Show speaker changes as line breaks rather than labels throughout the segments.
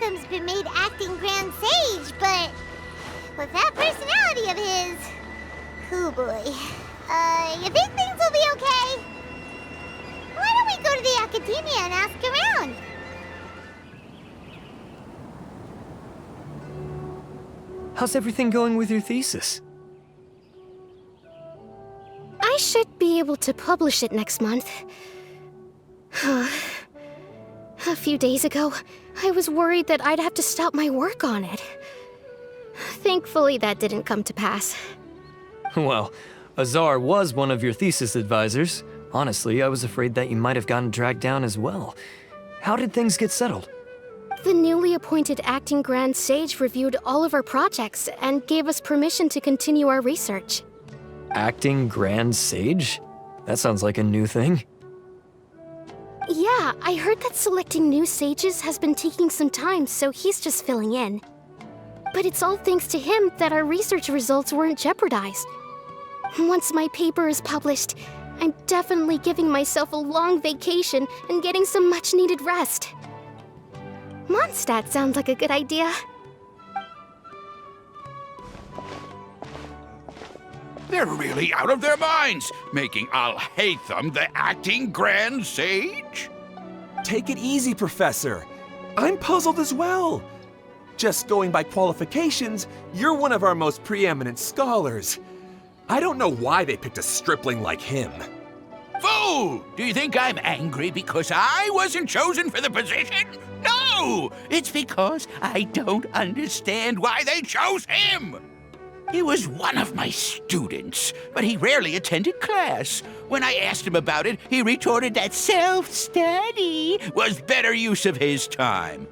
Alhaitham's been made acting Grand Sage, but with that personality of his, oh boy. You think things will be okay? Why don't we go to the academia and ask around?
How's everything going with your thesis?
I should be able to publish it next month. A few days ago, I was worried that I'd have to stop my work on it. Thankfully, that didn't come to pass.
Well, Azar was one of your thesis advisors. Honestly, I was afraid that you might have gotten dragged down as well. How did things get settled?
The newly appointed acting Grand Sage reviewed all of our projects and gave us permission to continue our research.
Acting Grand Sage? That sounds like a new thing.
Yeah, I heard that selecting new sages has been taking some time, so he's just filling in. But it's all thanks to him that our research results weren't jeopardized. Once my paper is published, I'm definitely giving myself a long vacation and getting some much-needed rest. Mondstadt sounds like a good idea.
They're really out of their minds, making Alhaitham the acting Grand Sage?
Take it easy, Professor. I'm puzzled as well. Just going by qualifications, you're one of our most preeminent scholars. I don't know why they picked a stripling like him.
Fool! Do you think I'm angry because I wasn't chosen for the position? No! It's because I don't understand why they chose him! He was one of my students, but he rarely attended class. When I asked him about it, he retorted that self-study was better use of his time.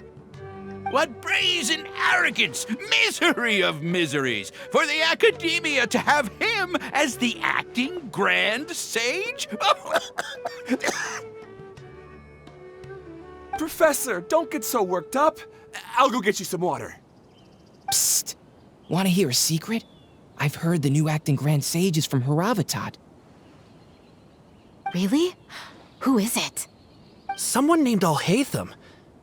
What brazen arrogance, misery of miseries, for the academia to have him as the acting Grand Sage?
Professor, don't get so worked up. I'll go get you some water.
Psst. Want to hear a secret? I've heard the new acting Grand Sage is from Haravatat.
Really? Who is it?
Someone named Alhaitham.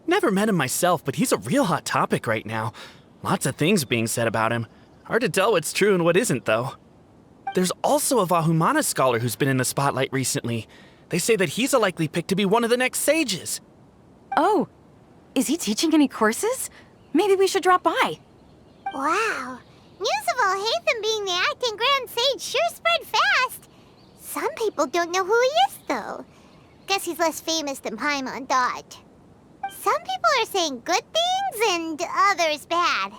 Never met him myself, but he's a real hot topic right now. Lots of things being said about him. Hard to tell what's true and what isn't, though. There's also a Vahumana scholar who's been in the spotlight recently. They say that he's a likely pick to be one of the next sages.
Oh, is he teaching any courses? Maybe we should drop by.
Wow. News of Alhaitham being the acting Grand Sage sure spread fast. Some people don't know who he is, though. Guess he's less famous than Paimon Dot. Some people are saying good things and others bad.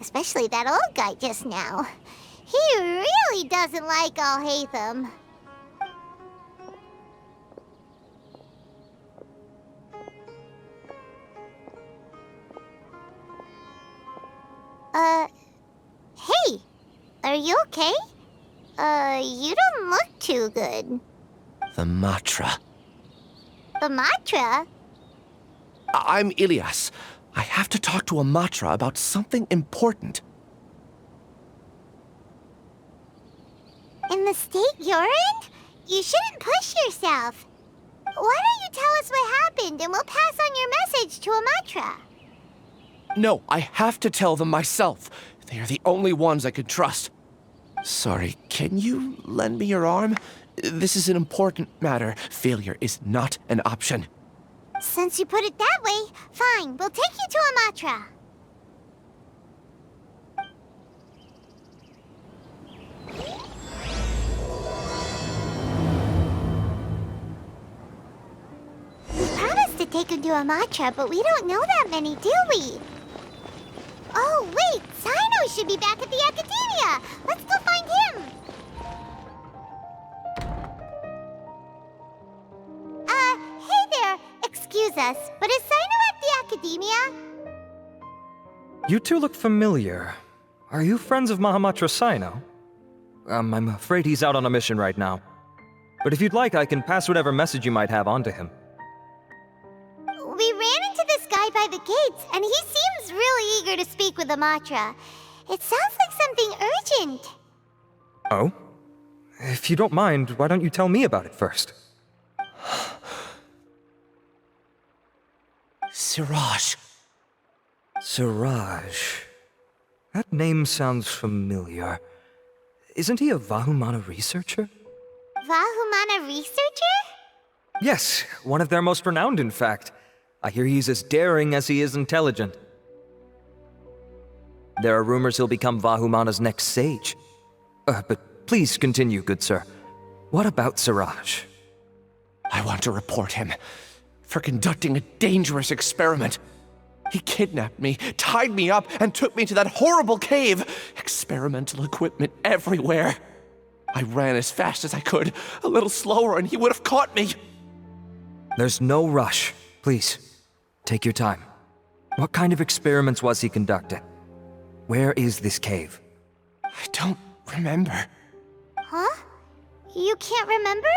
Especially that old guy just now. He really doesn't like Alhaitham. Hey, are you okay? You don't look too good.
The Matra.
The Matra?
I'm Ilias. I have to talk to a Matra about something important.
In the state you're in? You shouldn't push yourself. Why don't you tell us what happened and we'll pass on your message to a Matra?
No, I have to tell them myself. They are the only ones I can trust. Sorry, can you lend me your arm? This is an important matter. Failure is not an option.
Since you put it that way, fine, we'll take you to a Matra. We promised to take him to a Matra, but we don't know that many, do we? Oh, wait, Sino should be back at the Academia. Let's go find him. Hey there. Excuse us, but is Sino at the Academia?
You two look familiar. Are you friends of Mahamatra Sino? I'm afraid he's out on a mission right now. But if you'd like, I can pass whatever message you might have on to him.
We ran into this guy by the gates, and he seems really eager to speak with the Matra. It sounds like something urgent.
Oh? If you don't mind, why don't you tell me about it first?
Siraj.
Siraj. That name sounds familiar. Isn't he a Vahumana researcher?
Vahumana researcher?
Yes, one of their most renowned, in fact. I hear he's as daring as he is intelligent. There are rumors he'll become Vahumana's next sage. But please continue, good sir. What about Siraj?
I want to report him for conducting a dangerous experiment. He kidnapped me, tied me up, and took me to that horrible cave. Experimental equipment everywhere. I ran as fast as I could, a little slower, and he would have caught me.
There's no rush. Please, take your time. What kind of experiments was he conducting? Where is this cave?
I don't remember.
Huh? You can't remember?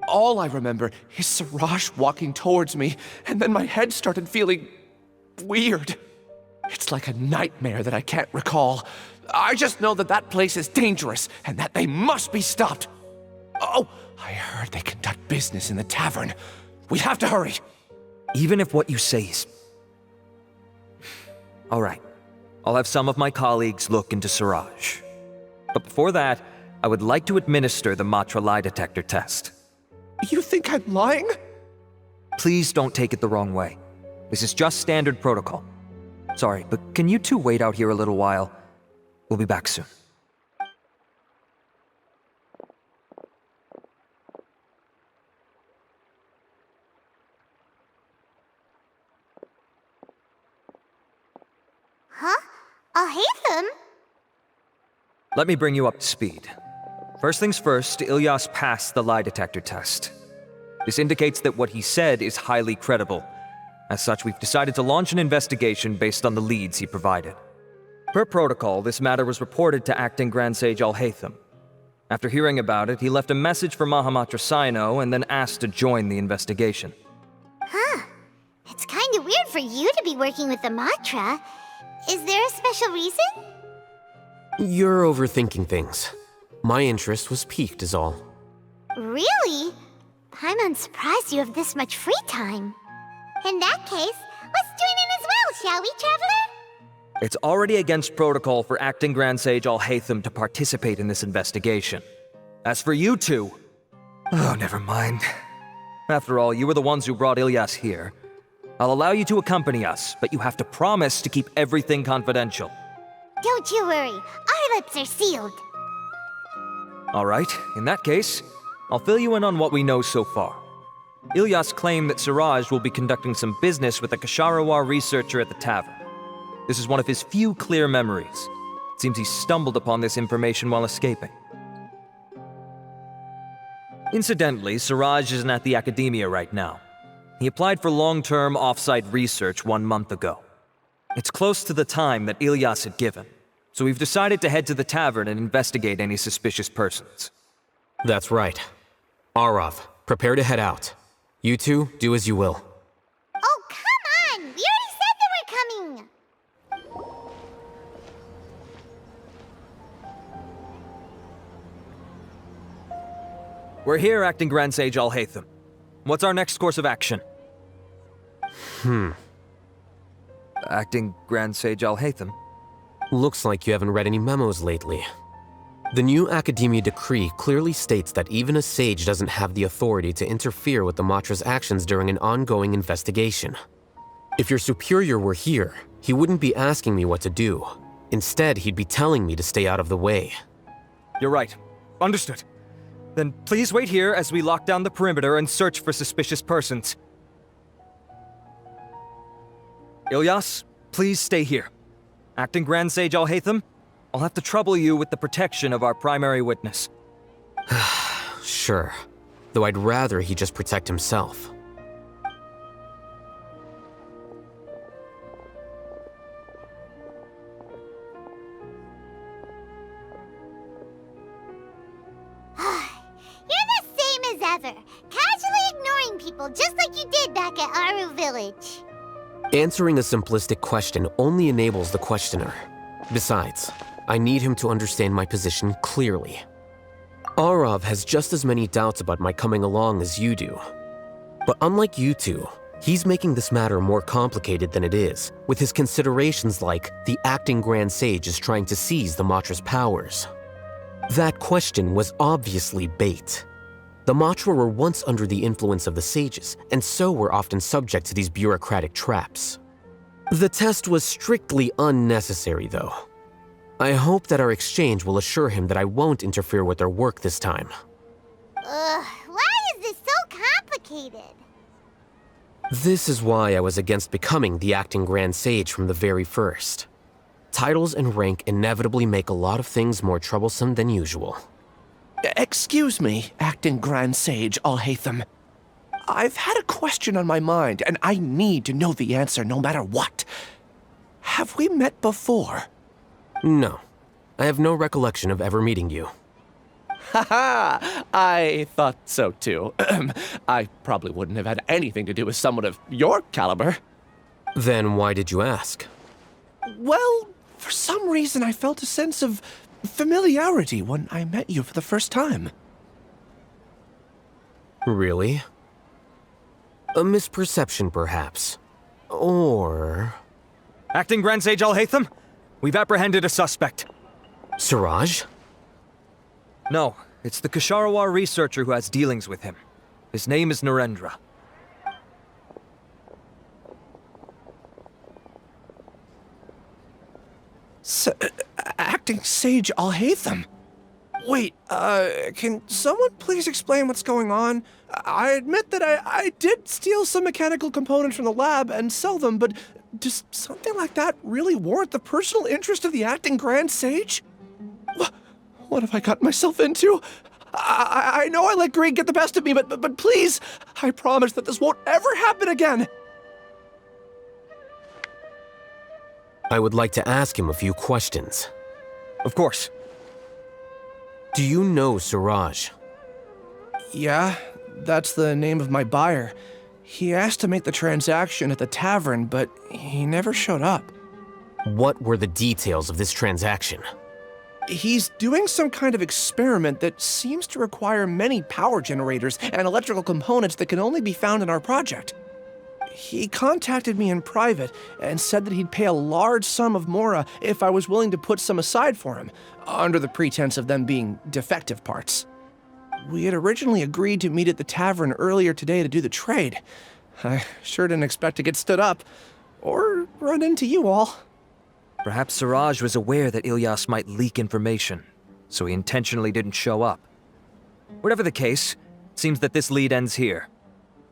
All I remember is Siraj walking towards me, and then my head started feeling weird. It's like a nightmare that I can't recall. I just know that that place is dangerous, and that they must be stopped. Oh, I heard they conduct business in the tavern. We have to hurry.
Even if what you say is... All right. I'll have some of my colleagues look into Siraj. But before that, I would like to administer the Matra lie detector test.
You think I'm lying?
Please don't take it the wrong way. This is just standard protocol. Sorry, but can you two wait out here a little while? We'll be back soon.
Huh? Alhaitham?
Let me bring you up to speed. First things first, Ilyas passed the lie detector test. This indicates that what he said is highly credible. As such, we've decided to launch an investigation based on the leads he provided. Per protocol, this matter was reported to Acting Grand Sage Alhaitham. After hearing about it, he left a message for Mahamatra Sino and then asked to join the investigation.
Huh. It's kind of weird for you to be working with the Matra. Is there a special reason?
You're overthinking things. My interest was piqued is all.
Really? I'm surprised you have this much free time. In that case, let's join in as well, shall we, Traveler?
It's already against protocol for Acting Grand Sage Alhaitham to participate in this investigation. As for you two... Oh, never mind. After all, you were the ones who brought Ilyas here. I'll allow you to accompany us, but you have to promise to keep everything confidential.
Don't you worry, our lips are sealed.
All right, in that case, I'll fill you in on what we know so far. Ilyas claimed that Siraj will be conducting some business with a Kasharawar researcher at the tavern. This is one of his few clear memories. It seems he stumbled upon this information while escaping. Incidentally, Siraj isn't at the academia right now. He applied for long-term off-site research 1 month ago. It's close to the time that Ilyas had given, so we've decided to head to the tavern and investigate any suspicious persons.
That's right. Arav, prepare to head out. You two, do as you will.
Oh, come on! We already said that we're coming!
We're here, Acting Grand Sage Alhaitham. What's our next course of action? Acting Grand Sage Alhaitham?
Looks like you haven't read any memos lately. The new Academia decree clearly states that even a sage doesn't have the authority to interfere with the Matra's actions during an ongoing investigation. If your superior were here, he wouldn't be asking me what to do. Instead, he'd be telling me to stay out of the way.
You're right. Understood. Then please wait here as we lock down the perimeter and search for suspicious persons. Ilyas, please stay here. Acting Grand Sage Alhaitham, I'll have to trouble you with the protection of our primary witness.
Sure, though I'd rather he just protect himself.
You're the same as ever, casually ignoring people just like you did back at Aru Village.
Answering a simplistic question only enables the questioner. Besides, I need him to understand my position clearly. Arav has just as many doubts about my coming along as you do. But unlike you two, He's making this matter more complicated than it is, with his considerations like the acting Grand Sage is trying to seize the Matra's powers. That question was obviously bait. The Matra were once under the influence of the sages, and so were often subject to these bureaucratic traps. The test was strictly unnecessary, though. I hope that our exchange will assure him that I won't interfere with their work this time.
Why is this so complicated?
This is why I was against becoming the acting Grand Sage from the very first. Titles and rank inevitably make a lot of things more troublesome than usual.
Excuse me, acting Grand Sage Alhaitham. I've had a question on my mind, and I need to know the answer no matter what. Have we met before?
No. I have no recollection of ever meeting you.
Haha! I thought so too. I probably wouldn't have had anything to do with someone of your caliber.
Then why did you ask?
Well, for some reason I felt a sense of familiarity when I met you for the first time.
Really? A misperception, perhaps. Or...
Acting Grand Sage Alhaitham, we've apprehended a suspect.
Siraj?
No, it's the Ksharawar researcher who has dealings with him. His name is Narendra.
Acting Sage Alhaitham? Wait, can someone please explain what's going on? I admit that I did steal some mechanical components from the lab and sell them, but does something like that really warrant the personal interest of the acting Grand Sage? What have I gotten myself into? I know I let greed get the best of me, but please, I promise that this won't ever happen again.
I would like to ask him a few questions.
Of course.
Do you know Siraj?
Yeah, that's the name of my buyer. He asked to make the transaction at the tavern, but he never showed up.
What were the details of this transaction?
He's doing some kind of experiment that seems to require many power generators and electrical components that can only be found in our project. He contacted me in private and said that he'd pay a large sum of Mora if I was willing to put some aside for him, under the pretense of them being defective parts. We had originally agreed to meet at the tavern earlier today to do the trade. I sure didn't expect to get stood up, or run into you all.
Perhaps Siraj was aware that Ilyas might leak information, so he intentionally didn't show up. Whatever the case, it seems that this lead ends here.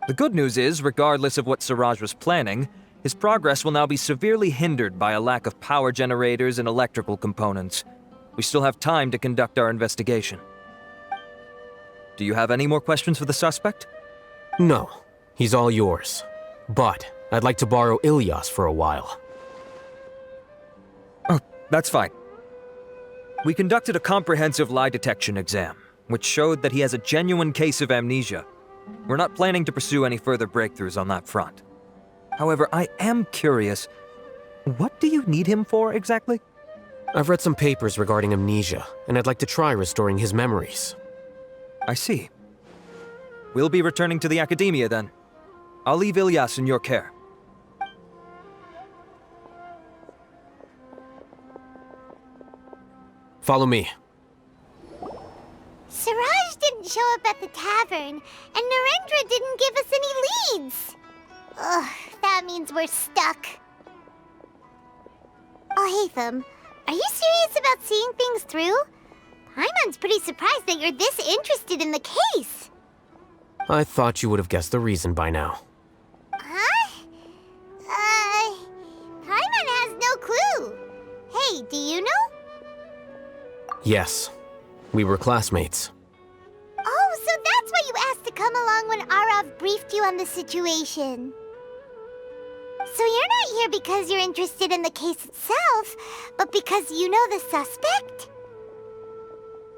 The good news is, regardless of what Siraj was planning, his progress will now be severely hindered by a lack of power generators and electrical components. We still have time to conduct our investigation. Do you have any more questions for the suspect?
No, he's all yours. But I'd like to borrow Ilyas for a while.
Oh, that's fine. We conducted a comprehensive lie detection exam, which showed that he has a genuine case of amnesia. We're not planning to pursue any further breakthroughs on that front. However, I am curious, what do you need him for exactly?
I've read some papers regarding amnesia, and I'd like to try restoring his memories.
I see. We'll be returning to the Academia then. I'll leave Ilyas in your care.
Follow me.
Siraj didn't show up at the tavern, and Narendra didn't give us any leads. Ugh, that means we're stuck. Alhaitham, are you serious about seeing things through? Paimon's pretty surprised that you're this interested in the case.
I thought you would have guessed the reason by now.
Huh? Paimon has no clue. Hey, do you know?
Yes, we were classmates.
Oh, so that's why you asked to come along when Arav briefed you on the situation. So you're not here because you're interested in the case itself, but because you know the suspect?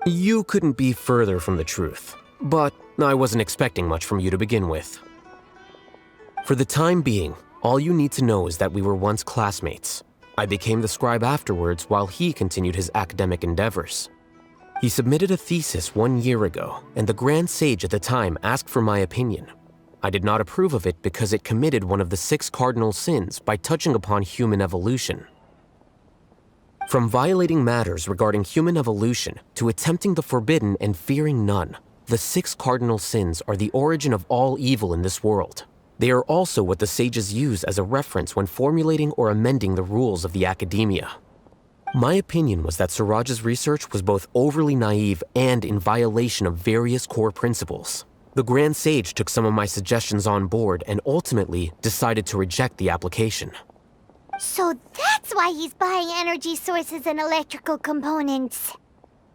You couldn't be further from the truth, but I wasn't expecting much from you to begin with. For the time being, all you need to know is that we were once classmates. I became the scribe afterwards while he continued his academic endeavors. He submitted a thesis 1 year ago, and the Grand Sage at the time asked for my opinion. I did not approve of it because it committed one of the 6 cardinal sins by touching upon human evolution. From violating matters regarding human evolution to attempting the forbidden and fearing none, the 6 cardinal sins are the origin of all evil in this world. They are also what the sages use as a reference when formulating or amending the rules of the academia. My opinion was that Suraj's research was both overly naive and in violation of various core principles. The Grand Sage took some of my suggestions on board and ultimately decided to reject the application.
So that's why he's buying energy sources and electrical components.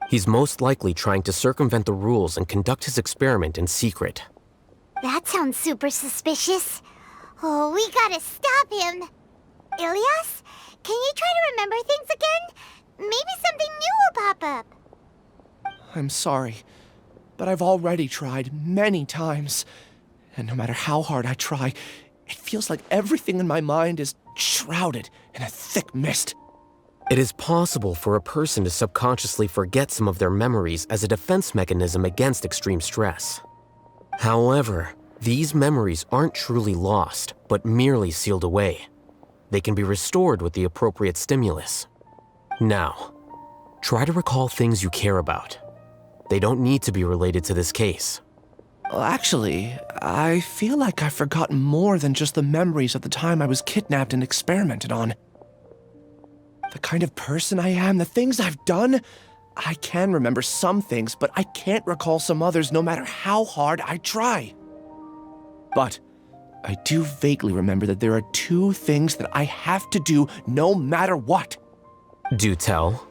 He's most likely trying to circumvent the rules and conduct his experiment in secret.
That sounds super suspicious. Oh, we gotta stop him. Ilias, can you try to remember things again? Maybe something new will pop up.
I'm sorry, but I've already tried many times. And no matter how hard I try, it feels like everything in my mind is shrouded in a thick mist.
It is possible for a person to subconsciously forget some of their memories as a defense mechanism against extreme stress. However, these memories aren't truly lost, but merely sealed away. They can be restored with the appropriate stimulus. Now, try to recall things you care about. They don't need to be related to this case.
Well, actually, I feel like I've forgotten more than just the memories of the time I was kidnapped and experimented on. The kind of person I am, the things I've done, I can remember some things, but I can't recall some others no matter how hard I try. But I do vaguely remember that there are 2 things that I have to do no matter what.
Do tell.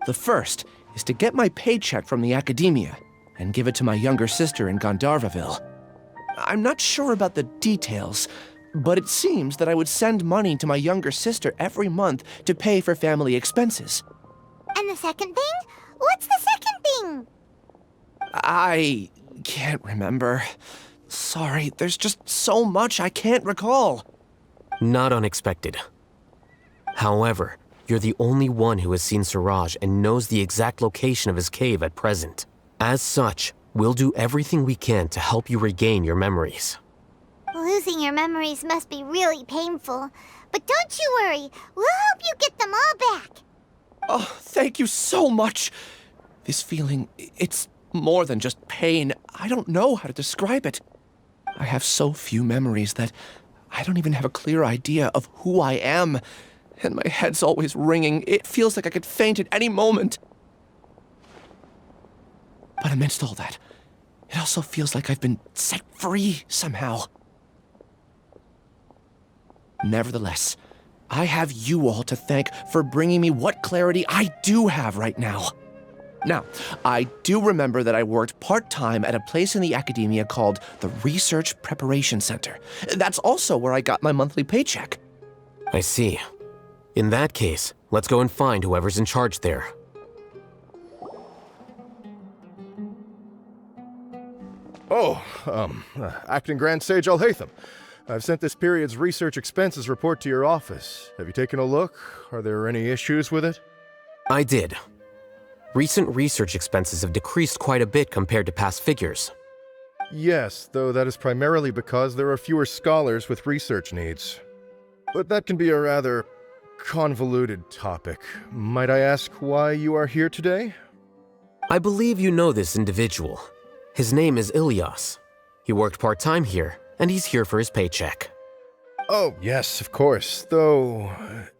The first is to get my paycheck from the academia and give it to my younger sister in Gandharvaville. I'm not sure about the details, but it seems that I would send money to my younger sister every month to pay for family expenses.
And the second thing? What's the second thing?
I can't remember. Sorry, there's just so much I can't recall.
Not unexpected. However, you're the only one who has seen Suraj and knows the exact location of his cave at present. As such, we'll do everything we can to help you regain your memories.
Losing your memories must be really painful. But don't you worry, we'll help you get them all back.
Oh, thank you so much. This feeling, it's more than just pain. I don't know how to describe it. I have so few memories that I don't even have a clear idea of who I am. And my head's always ringing. It feels like I could faint at any moment. But amidst all that, it also feels like I've been set free somehow. Nevertheless, I have you all to thank for bringing me what clarity I do have right now. Now, I do remember that I worked part-time at a place in the academia called the Research Preparation Center. That's also where I got my monthly paycheck.
I see. In that case, let's go and find whoever's in charge there.
Acting Grand Sage Alhaitham. I've sent this period's research expenses report to your office. Have you taken a look? Are there any issues with it?
I did. Recent research expenses have decreased quite a bit compared to past figures.
Yes, though that is primarily because there are fewer scholars with research needs. But that can be a rather convoluted topic. Might I ask why you are here today?
I believe you know this individual. His name is Ilias. He worked part-time here, and he's here for his paycheck.
Oh, yes, of course. Though,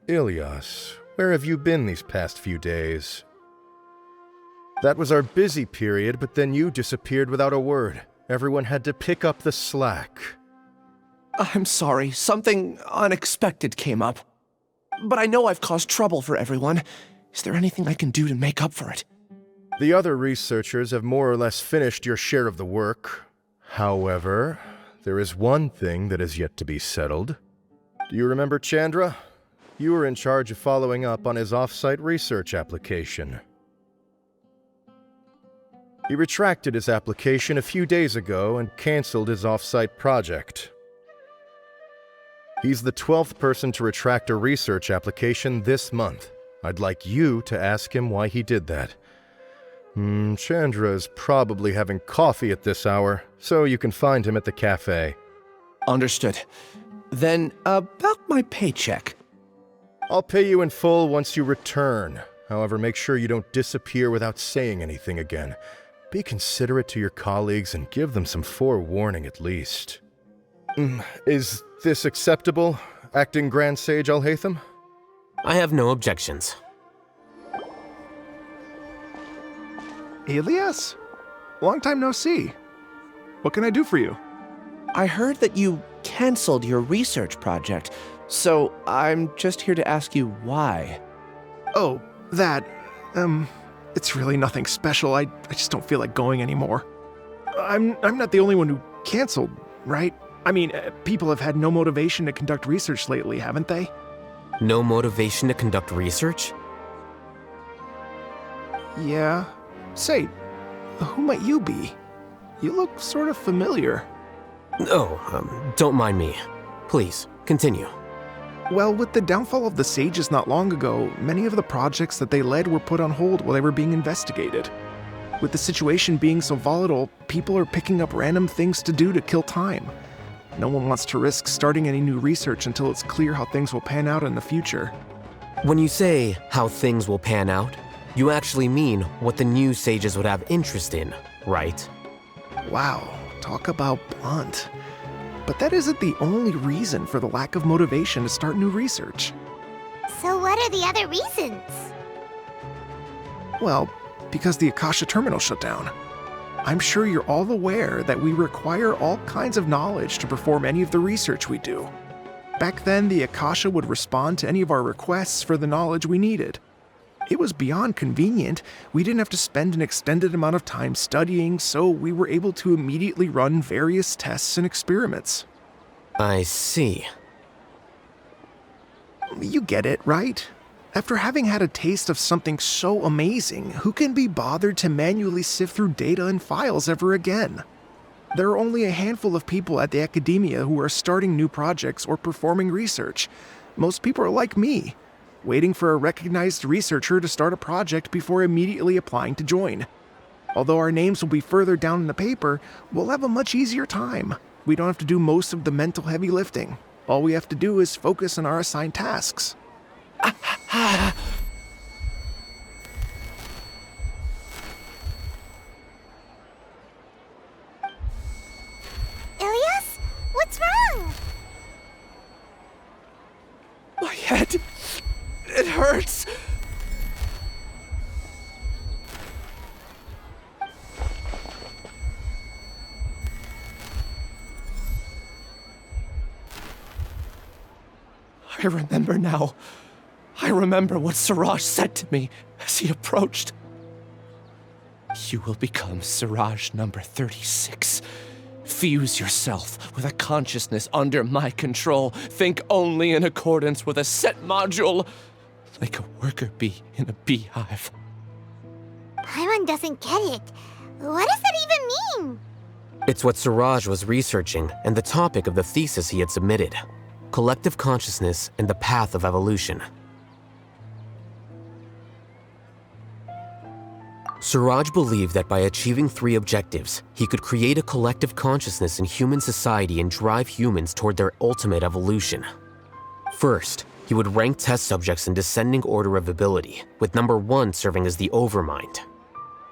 Ilias, where have you been these past few days? That was our busy period, but then you disappeared without a word. Everyone had to pick up the slack.
I'm sorry, something unexpected came up. But I know I've caused trouble for everyone. Is there anything I can do to make up for it?
The other researchers have more or less finished your share of the work. However, there is one thing that is yet to be settled. Do you remember Chandra? You were in charge of following up on his off-site research application. He retracted his application a few days ago and canceled his off-site project. He's the 12th person to retract a research application this month. I'd like you to ask him why he did that. Chandra is probably having coffee at this hour, so you can find him at the cafe.
Understood. Then, about my paycheck.
I'll pay you in full once you return. However, make sure you don't disappear without saying anything again. Be considerate to your colleagues and give them some forewarning at least. Is this acceptable, Acting Grand Sage Alhaitham?
I have no objections.
Elias? Long time no see. What can I do for you?
I heard that you canceled your research project, so I'm just here to ask you why.
Oh, that, it's really nothing special. I just don't feel like going anymore. I'm not the only one who canceled, right? I mean, people have had no motivation to conduct research lately, haven't they?
No motivation to conduct research?
Yeah. Say, who might you be? You look sort of familiar.
Oh, don't mind me. Please, continue.
Well, with the downfall of the sages not long ago, many of the projects that they led were put on hold while they were being investigated. With the situation being so volatile, people are picking up random things to do to kill time. No one wants to risk starting any new research until it's clear how things will pan out in the future.
When you say how things will pan out, you actually mean what the new sages would have interest in, right?
Wow, talk about blunt. But that isn't the only reason for the lack of motivation to start new research.
So what are the other reasons?
Well, because the Akasha terminal shut down. I'm sure you're all aware that we require all kinds of knowledge to perform any of the research we do. Back then, the Akasha would respond to any of our requests for the knowledge we needed. It was beyond convenient. We didn't have to spend an extended amount of time studying, so we were able to immediately run various tests and experiments.
I see.
You get it, right? After having had a taste of something so amazing, who can be bothered to manually sift through data and files ever again? There are only a handful of people at the academia who are starting new projects or performing research. Most people are like me, waiting for a recognized researcher to start a project before immediately applying to join. Although our names will be further down in the paper, we'll have a much easier time. We don't have to do most of the mental heavy lifting. All we have to do is focus on our assigned tasks.
Ilias? What's wrong?
My head, it hurts. I remember now. I remember what Siraj said to me as he approached. You will become Siraj number 36. Fuse yourself with a consciousness under my control. Think only in accordance with a set module, like a worker bee in a beehive.
Paimon doesn't get it. What does that even mean?
It's what Siraj was researching and the topic of the thesis he had submitted. Collective consciousness and the path of evolution. Siraj believed that by achieving 3 objectives, he could create a collective consciousness in human society and drive humans toward their ultimate evolution. First, he would rank test subjects in descending order of ability, with number 1 serving as the overmind.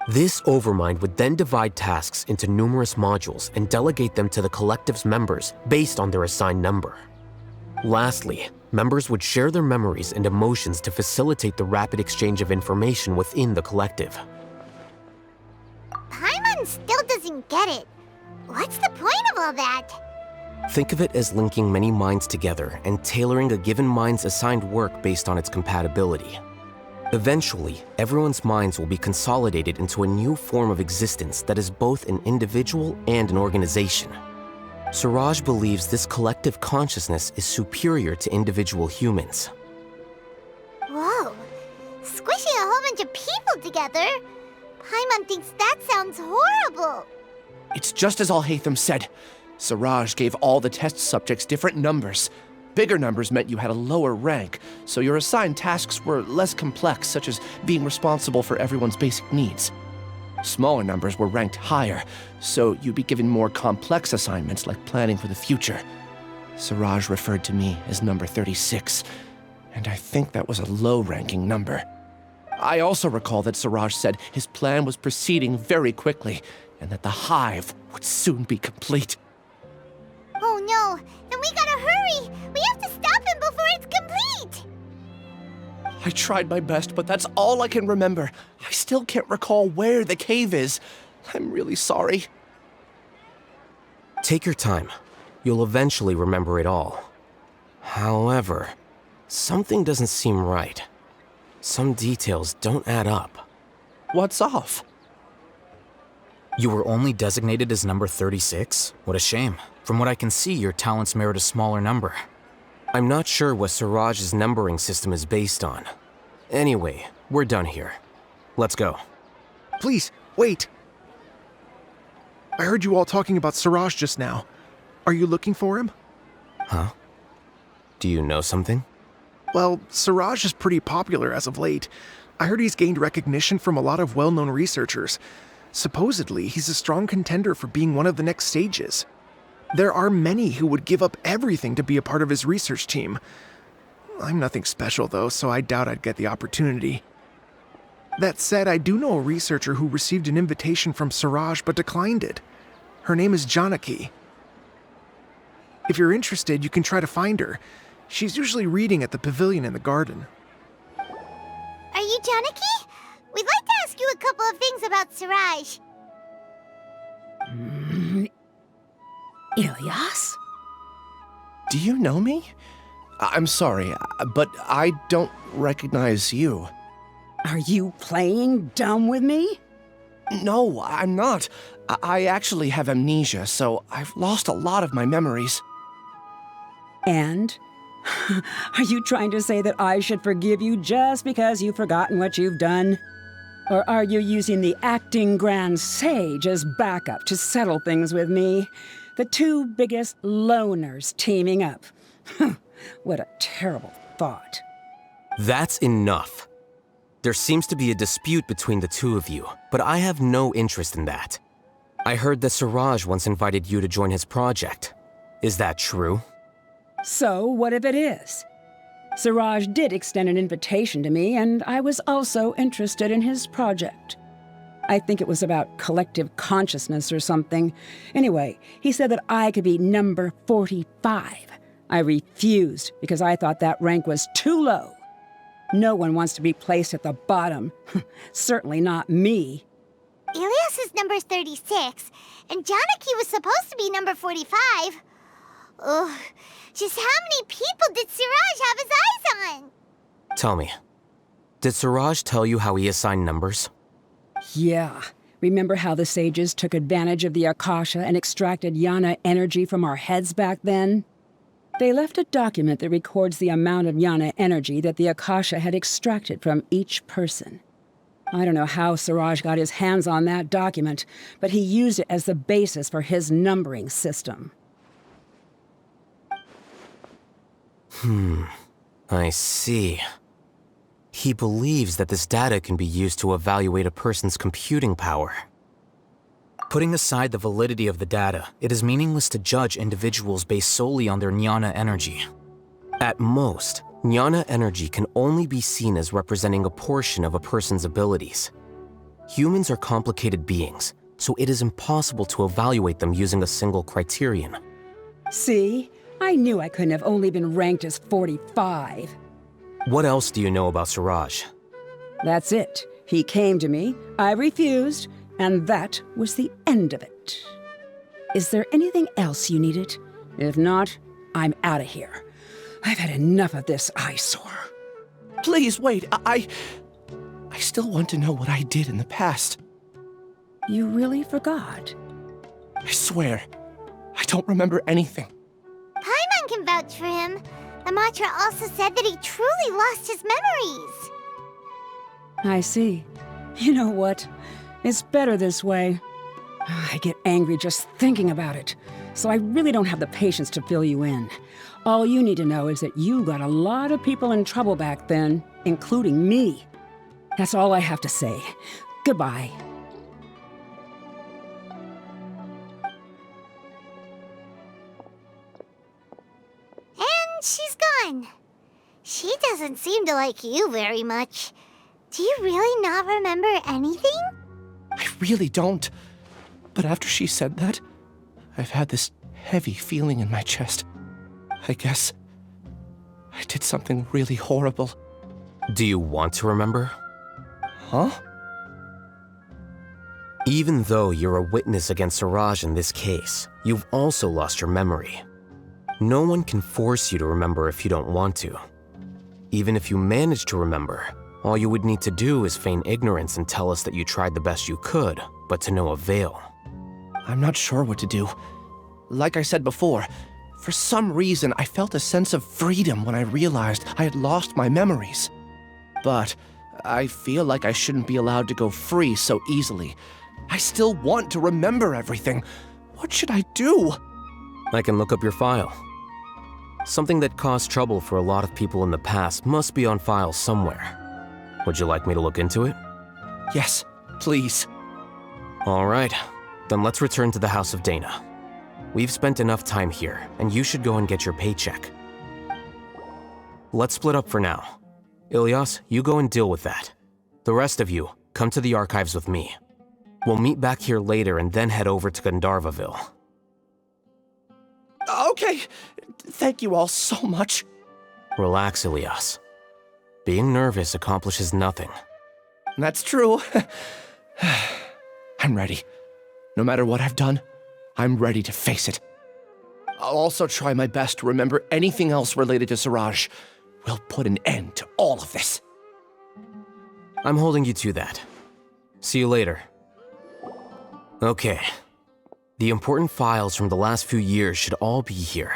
This overmind would then divide tasks into numerous modules and delegate them to the collective's members based on their assigned number. Lastly, members would share their memories and emotions to facilitate the rapid exchange of information within the collective.
Paimon still doesn't get it. What's the point of all that?
Think of it as linking many minds together and tailoring a given mind's assigned work based on its compatibility. Eventually, everyone's minds will be consolidated into a new form of existence that is both an individual and an organization. Siraj believes this collective consciousness is superior to individual humans.
Whoa. Squishing a whole bunch of people together? Paimon thinks that sounds horrible.
It's just as Alhaitham said. Siraj gave all the test subjects different numbers. Bigger numbers meant you had a lower rank, so your assigned tasks were less complex, such as being responsible for everyone's basic needs. Smaller numbers were ranked higher, so you'd be given more complex assignments like planning for the future. Siraj referred to me as number 36, and I think that was a low-ranking number. I also recall that Siraj said his plan was proceeding very quickly, and that the hive would soon be complete.
Oh no, then we gotta hurry! We have to stop him before it's complete!
I tried my best, but that's all I can remember. I still can't recall where the cave is. I'm really sorry.
Take your time. You'll eventually remember it all. However, something doesn't seem right. Some details don't add up.
What's off?
You were only designated as number 36? What a shame. From what I can see, your talents merit a smaller number.
I'm not sure what Siraj's numbering system is based on. Anyway, we're done here. Let's go.
Please, wait. I heard you all talking about Siraj just now. Are you looking for him?
Huh? Do you know something?
Well, Siraj is pretty popular as of late. I heard he's gained recognition from a lot of well-known researchers. Supposedly, he's a strong contender for being one of the next sages. There are many who would give up everything to be a part of his research team. I'm nothing special, though, so I doubt I'd get the opportunity. That said, I do know a researcher who received an invitation from Siraj but declined it. Her name is Janaki. If you're interested, you can try to find her. She's usually reading at the pavilion in the garden.
Are you Janaki? We'd like to ask you a couple of things about Siraj.
Ilyas?
Do you know me? I'm sorry, but I don't recognize you.
Are you playing dumb with me?
No, I'm not. I actually have amnesia, so I've lost a lot of my memories.
And? Are you trying to say that I should forgive you just because you've forgotten what you've done? Or are you using the acting Grand Sage as backup to settle things with me? The two biggest loners teaming up. What a terrible thought.
That's enough. There seems to be a dispute between the two of you, but I have no interest in that. I heard that Siraj once invited you to join his project. Is that true?
So, what if it is? Siraj did extend an invitation to me, and I was also interested in his project. I think it was about collective consciousness or something. Anyway, he said that I could be number 45. I refused because I thought that rank was too low. No one wants to be placed at the bottom. Certainly not me.
Ilyas is number 36, and Janaki was supposed to be number 45. Ugh, just how many people did Siraj have his eyes on?
Tell me, did Siraj tell you how he assigned numbers?
Yeah. Remember how the sages took advantage of the Akasha and extracted Yana energy from our heads back then? They left a document that records the amount of Yana energy that the Akasha had extracted from each person. I don't know how Siraj got his hands on that document, but he used it as the basis for his numbering system.
I see. He believes that this data can be used to evaluate a person's computing power.
Putting aside the validity of the data, it is meaningless to judge individuals based solely on their jnana energy.
At most, jnana energy can only be seen as representing a portion of a person's abilities. Humans are complicated beings, so it is impossible to evaluate them using a single criterion.
See? I knew I couldn't have only been ranked as 45.
What else do you know about Siraj?
That's it. He came to me, I refused, and that was the end of it. Is there anything else you needed? If not, I'm out of here. I've had enough of this eyesore.
Please, wait. I still want to know what I did in the past.
You really forgot?
I swear, I don't remember anything.
Paimon can vouch for him. The mantra also said that he truly lost his memories.
I see. You know what? It's better this way. I get angry just thinking about it, so I really don't have the patience to fill you in. All you need to know is that you got a lot of people in trouble back then, including me. That's all I have to say. Goodbye.
she's gone. She doesn't seem to like you very much. Do you really not remember anything?
I really don't. But after she said that, I've had this heavy feeling in my chest. I guess I did something really horrible.
Do you want to remember?
Huh?
Even though you're a witness against Siraj in this case, you've also lost your memory. No one can force you to remember if you don't want to. Even if you manage to remember, all you would need to do is feign ignorance and tell us that you tried the best you could, but to no avail.
I'm not sure what to do. Like I said before, for some reason I felt a sense of freedom when I realized I had lost my memories. But I feel like I shouldn't be allowed to go free so easily. I still want to remember everything. What should I do?
I can look up your file. Something that caused trouble for a lot of people in the past must be on file somewhere. Would you like me to look into it?
Yes, please.
All right, then let's return to the House of Dana. We've spent enough time here, and you should go and get your paycheck. Let's split up for now. Ilyas, you go and deal with that. The rest of you, come to the archives with me. We'll meet back here later and then head over to Gandharvaville.
Okay, thank you all so much.
Relax, Ilyas. Being nervous accomplishes nothing.
That's true. I'm ready. No matter what I've done, I'm ready to face it. I'll also try my best to remember anything else related to Siraj. We'll put an end to all of this.
I'm holding you to that. See you later. Okay. The important files from the last few years should all be here.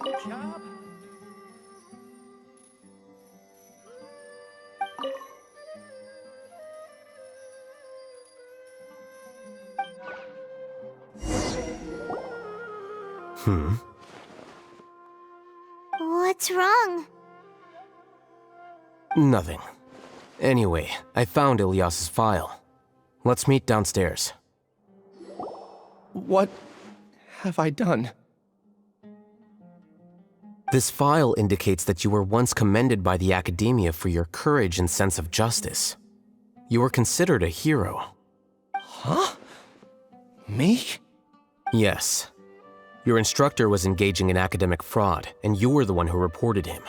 Good job.
What's wrong?
Nothing. Anyway, I found Ilyas's file. Let's meet downstairs.
What have I done?
This file indicates that you were once commended by the Academia for your courage and sense of justice. You were considered a hero.
Huh? Me?
Yes. Your instructor was engaging in academic fraud, and you were the one who reported him.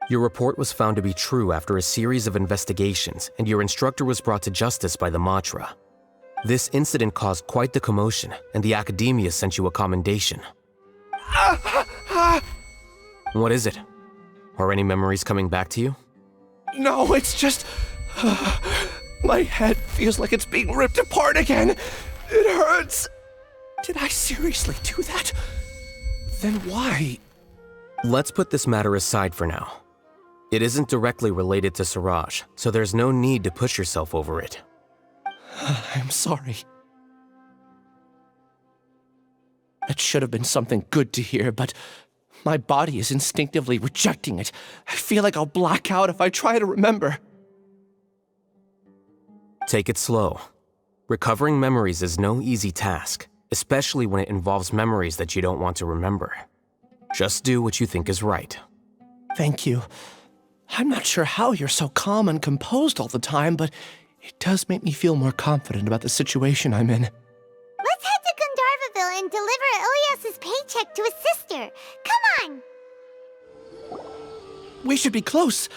Your report was found to be true after a series of investigations, and your instructor was brought to justice by the Matra. This incident caused quite the commotion, and the Academia sent you a commendation. What is it? Are any memories coming back to you?
No, it's just... my head feels like it's being ripped apart again. It hurts. Did I seriously do that? Then why?
Let's put this matter aside for now. It isn't directly related to Siraj, so there's no need to push yourself over it.
I'm sorry. That should have been something good to hear, but my body is instinctively rejecting it. I feel like I'll black out if I try to remember.
Take it slow. Recovering memories is no easy task, especially when it involves memories that you don't want to remember. Just do what you think is right.
Thank you. I'm not sure how you're so calm and composed all the time, but it does make me feel more confident about the situation I'm in.
Let's head to Gandharvaville and deliver Ilyas's paycheck to his sister. Come on!
We should be close.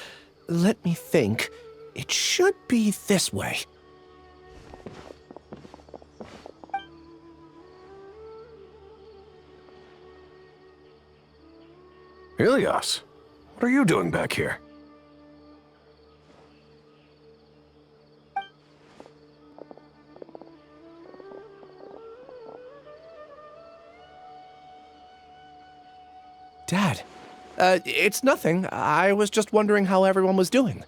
Let me think. It should be this way.
Ilyas, what are you doing back here?
Dad, it's nothing. I was just wondering how everyone was doing.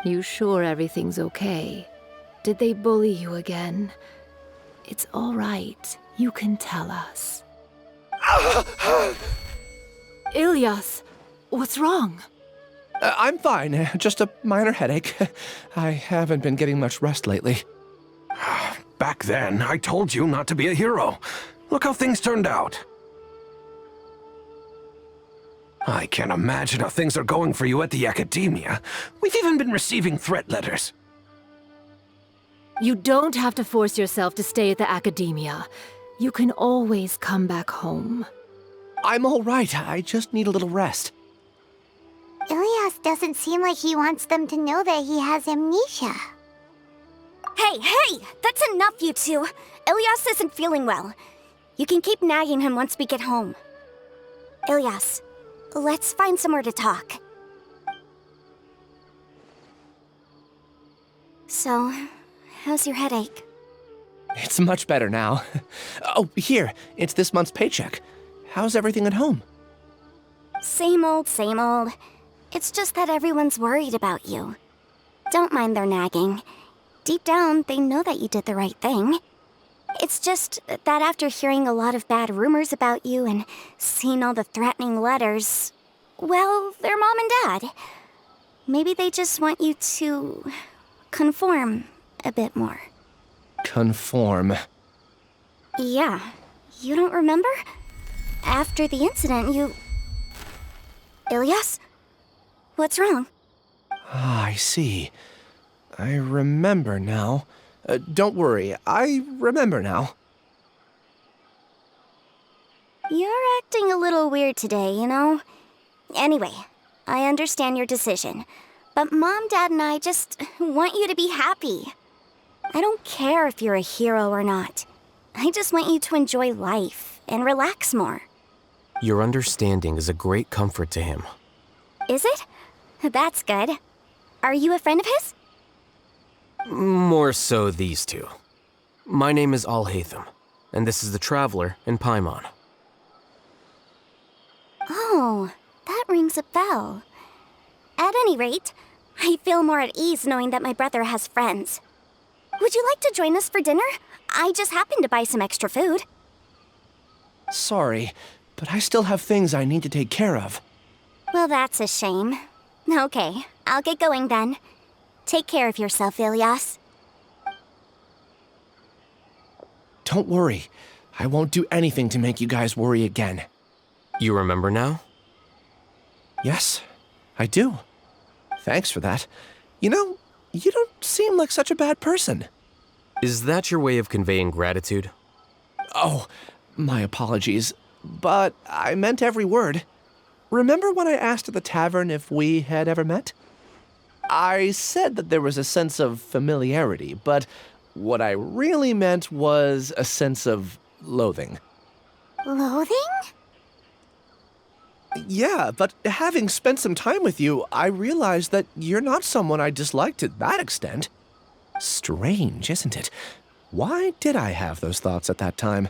You sure everything's okay? Did they bully you again? It's all right. You can tell us.
Ilyas, what's wrong?
I'm fine. Just a minor headache. I haven't been getting much rest lately.
Back then, I told you not to be a hero. Look how things turned out. I can't imagine how things are going for you at the Academia. We've even been receiving threat letters.
You don't have to force yourself to stay at the Academia. You can always come back home.
I'm all right. I just need a little rest.
Ilias doesn't seem like he wants them to know that he has amnesia.
Hey! That's enough, you two! Ilias isn't feeling well. You can keep nagging him once we get home. Ilias, let's find somewhere to talk. So, how's your headache?
It's much better now. Oh, here. It's this month's paycheck. How's everything at home?
Same old, same old. It's just that everyone's worried about you. Don't mind their nagging. Deep down, they know that you did the right thing. It's just that after hearing a lot of bad rumors about you and seeing all the threatening letters, well, they're mom and dad. Maybe they just want you to conform a bit more.
Conform.
Yeah. You don't remember? After the incident, you... Ilias? What's wrong?
Ah, I see. I remember now. Don't worry, I remember now.
You're acting a little weird today, you know? Anyway, I understand your decision. But Mom, Dad, and I just want you to be happy. I don't care if you're a hero or not. I just want you to enjoy life and relax more.
Your understanding is a great comfort to him.
Is it? That's good. Are you a friend of his?
More so these two. My name is Alhaitham, and this is the Traveler in Paimon.
Oh, that rings a bell. At any rate, I feel more at ease knowing that my brother has friends. Would you like to join us for dinner? I just happened to buy some extra food.
Sorry, but I still have things I need to take care of.
Well, that's a shame. Okay, I'll get going then. Take care of yourself, Ilias.
Don't worry. I won't do anything to make you guys worry again.
You remember now?
Yes, I do. Thanks for that. You know, you don't seem like such a bad person.
Is that your way of conveying gratitude?
Oh, my apologies. But I meant every word. Remember when I asked at the tavern if we had ever met? I said that there was a sense of familiarity, but what I really meant was a sense of loathing.
Loathing?
Yeah, but having spent some time with you, I realized that you're not someone I dislike to that extent. Strange, isn't it? Why did I have those thoughts at that time?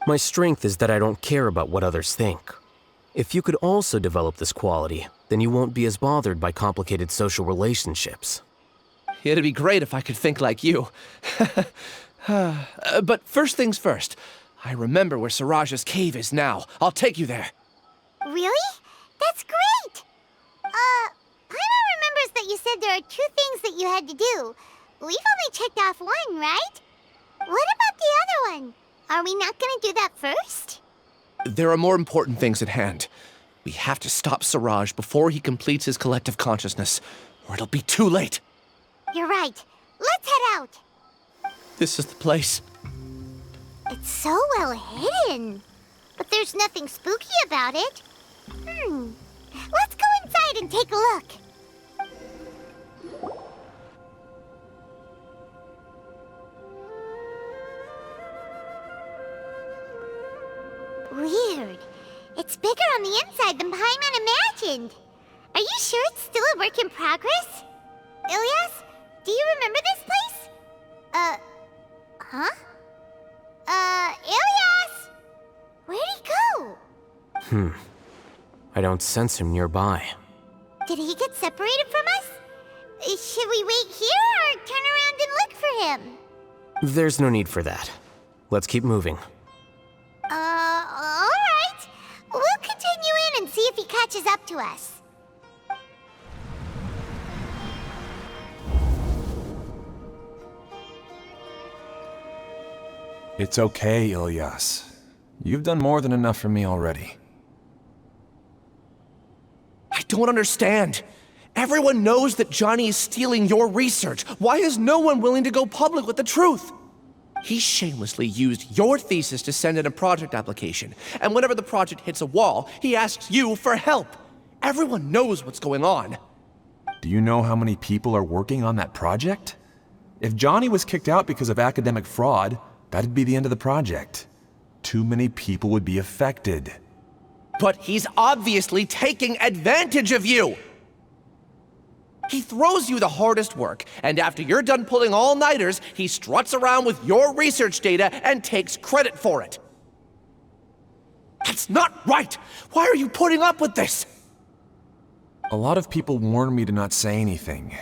My strength is that I don't care about what others think. If you could also develop this quality, then you won't be as bothered by complicated social relationships.
It'd be great if I could think like you. But first things first, I remember where Siraj's cave is now. I'll take you there.
Really? That's great! Paimon remembers that you said there are 2 things that you had to do. We've only checked off 1, right? What about the other one? Are we not gonna do that first?
There are more important things at hand. We have to stop Siraj before he completes his collective consciousness, or it'll be too late.
You're right. Let's head out.
This is the place.
It's so well hidden. But there's nothing spooky about it. Let's go inside and take a look. Weird. It's bigger on the inside than Paimon imagined. Are you sure it's still a work in progress? Ilias, do you remember this place? Huh? Ilias! Where'd he go?
I don't sense him nearby.
Did he get separated from us? Should we wait here or turn around and look for him?
There's no need for that. Let's keep moving.
Alright. We'll continue in and see if he catches up to us.
It's okay, Ilyas. You've done more than enough for me already.
I don't understand. Everyone knows that Johnny is stealing your research. Why is no one willing to go public with the truth? He shamelessly used your thesis to send in a project application, and whenever the project hits a wall, he asks you for help. Everyone knows what's going on.
Do you know how many people are working on that project? If Johnny was kicked out because of academic fraud, that'd be the end of the project. Too many people would be affected.
But he's obviously taking advantage of you! He throws you the hardest work, and after you're done pulling all-nighters, he struts around with your research data and takes credit for it. That's not right! Why are you putting up with this?
A lot of people warn me to not say anything,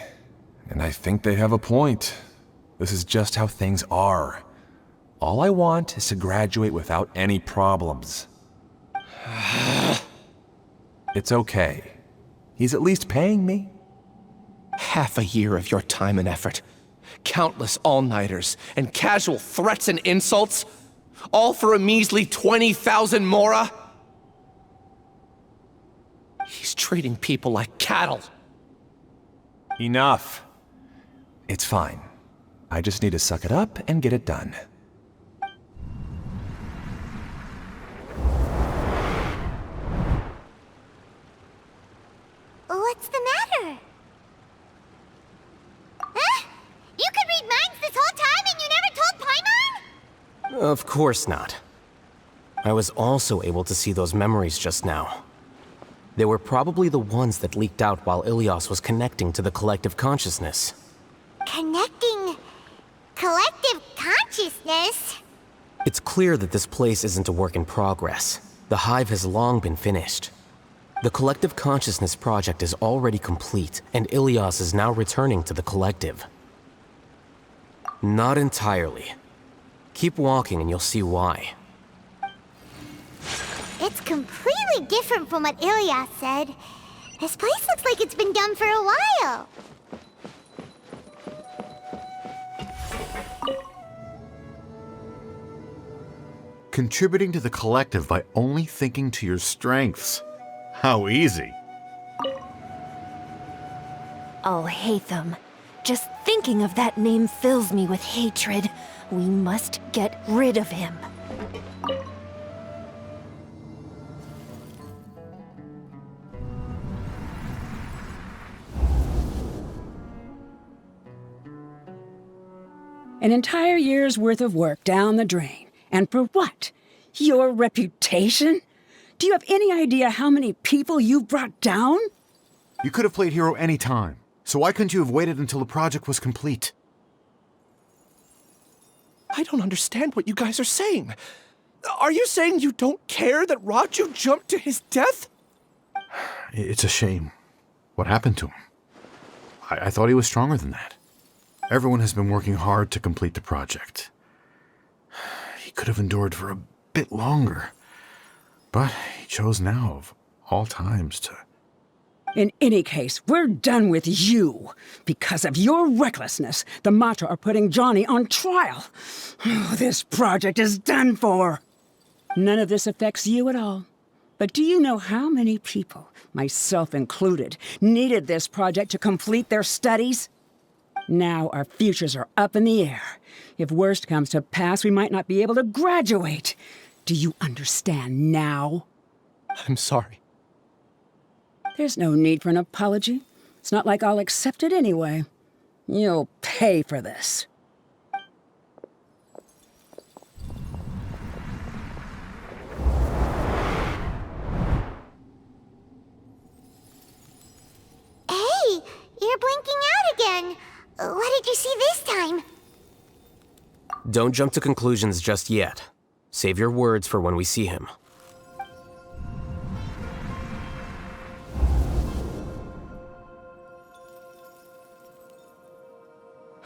and I think they have a point. This is just how things are. All I want is to graduate without any problems. It's okay. He's at least paying me.
Half a year of your time and effort. Countless all-nighters and casual threats and insults. All for a measly 20,000 mora? He's treating people like cattle.
Enough. It's fine. I just need to suck it up and get it done.
What's the matter? Huh? You could read minds this whole time and you never told Paimon?
Of course not. I was also able to see those memories just now. They were probably the ones that leaked out while Ilyas was connecting to the collective consciousness.
Connecting collective consciousness?
It's clear that this place isn't a work in progress. The hive has long been finished. The collective consciousness project is already complete, and Ilyas is now returning to the collective. Not entirely. Keep walking and you'll see why.
It's completely different from what Ilyas said. This place looks like it's been done for a while.
Contributing to the collective by only thinking to your strengths. How easy.
Alhaitham. Just thinking of that name fills me with hatred. We must get rid of him.
An entire year's worth of work down the drain. And for what? Your reputation? Do you have any idea how many people you brought down?
You could have played hero any time, so why couldn't you have waited until the project was complete?
I don't understand what you guys are saying. Are you saying you don't care that Raju jumped to his death?
It's a shame. What happened to him? I thought he was stronger than that. Everyone has been working hard to complete the project. He could have endured for a bit longer. But he chose now, of all times, to...
In any case, we're done with you. Because of your recklessness, the Matra are putting Johnny on trial. This project is done for. None of this affects you at all. But do you know how many people, myself included, needed this project to complete their studies? Now our futures are up in the air. If worst comes to pass, we might not be able to graduate. Do you understand now?
I'm sorry.
There's no need for an apology. It's not like I'll accept it anyway. You'll pay for this.
Hey, you're blinking out again. What did you see this time?
Don't jump to conclusions just yet. Save your words for when we see him.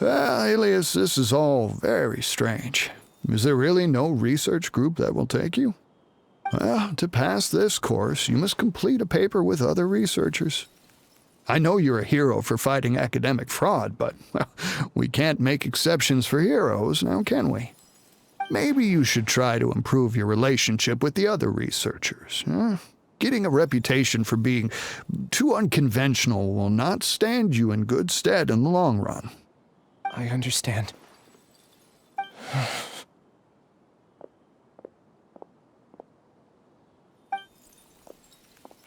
Alias, this is all very strange. Is there really no research group that will take you? Well, to pass this course, you must complete a paper with other researchers. I know you're a hero for fighting academic fraud, but well, we can't make exceptions for heroes, now can we? Maybe you should try to improve your relationship with the other researchers. Getting a reputation for being too unconventional will not stand you in good stead in the long run.
I understand.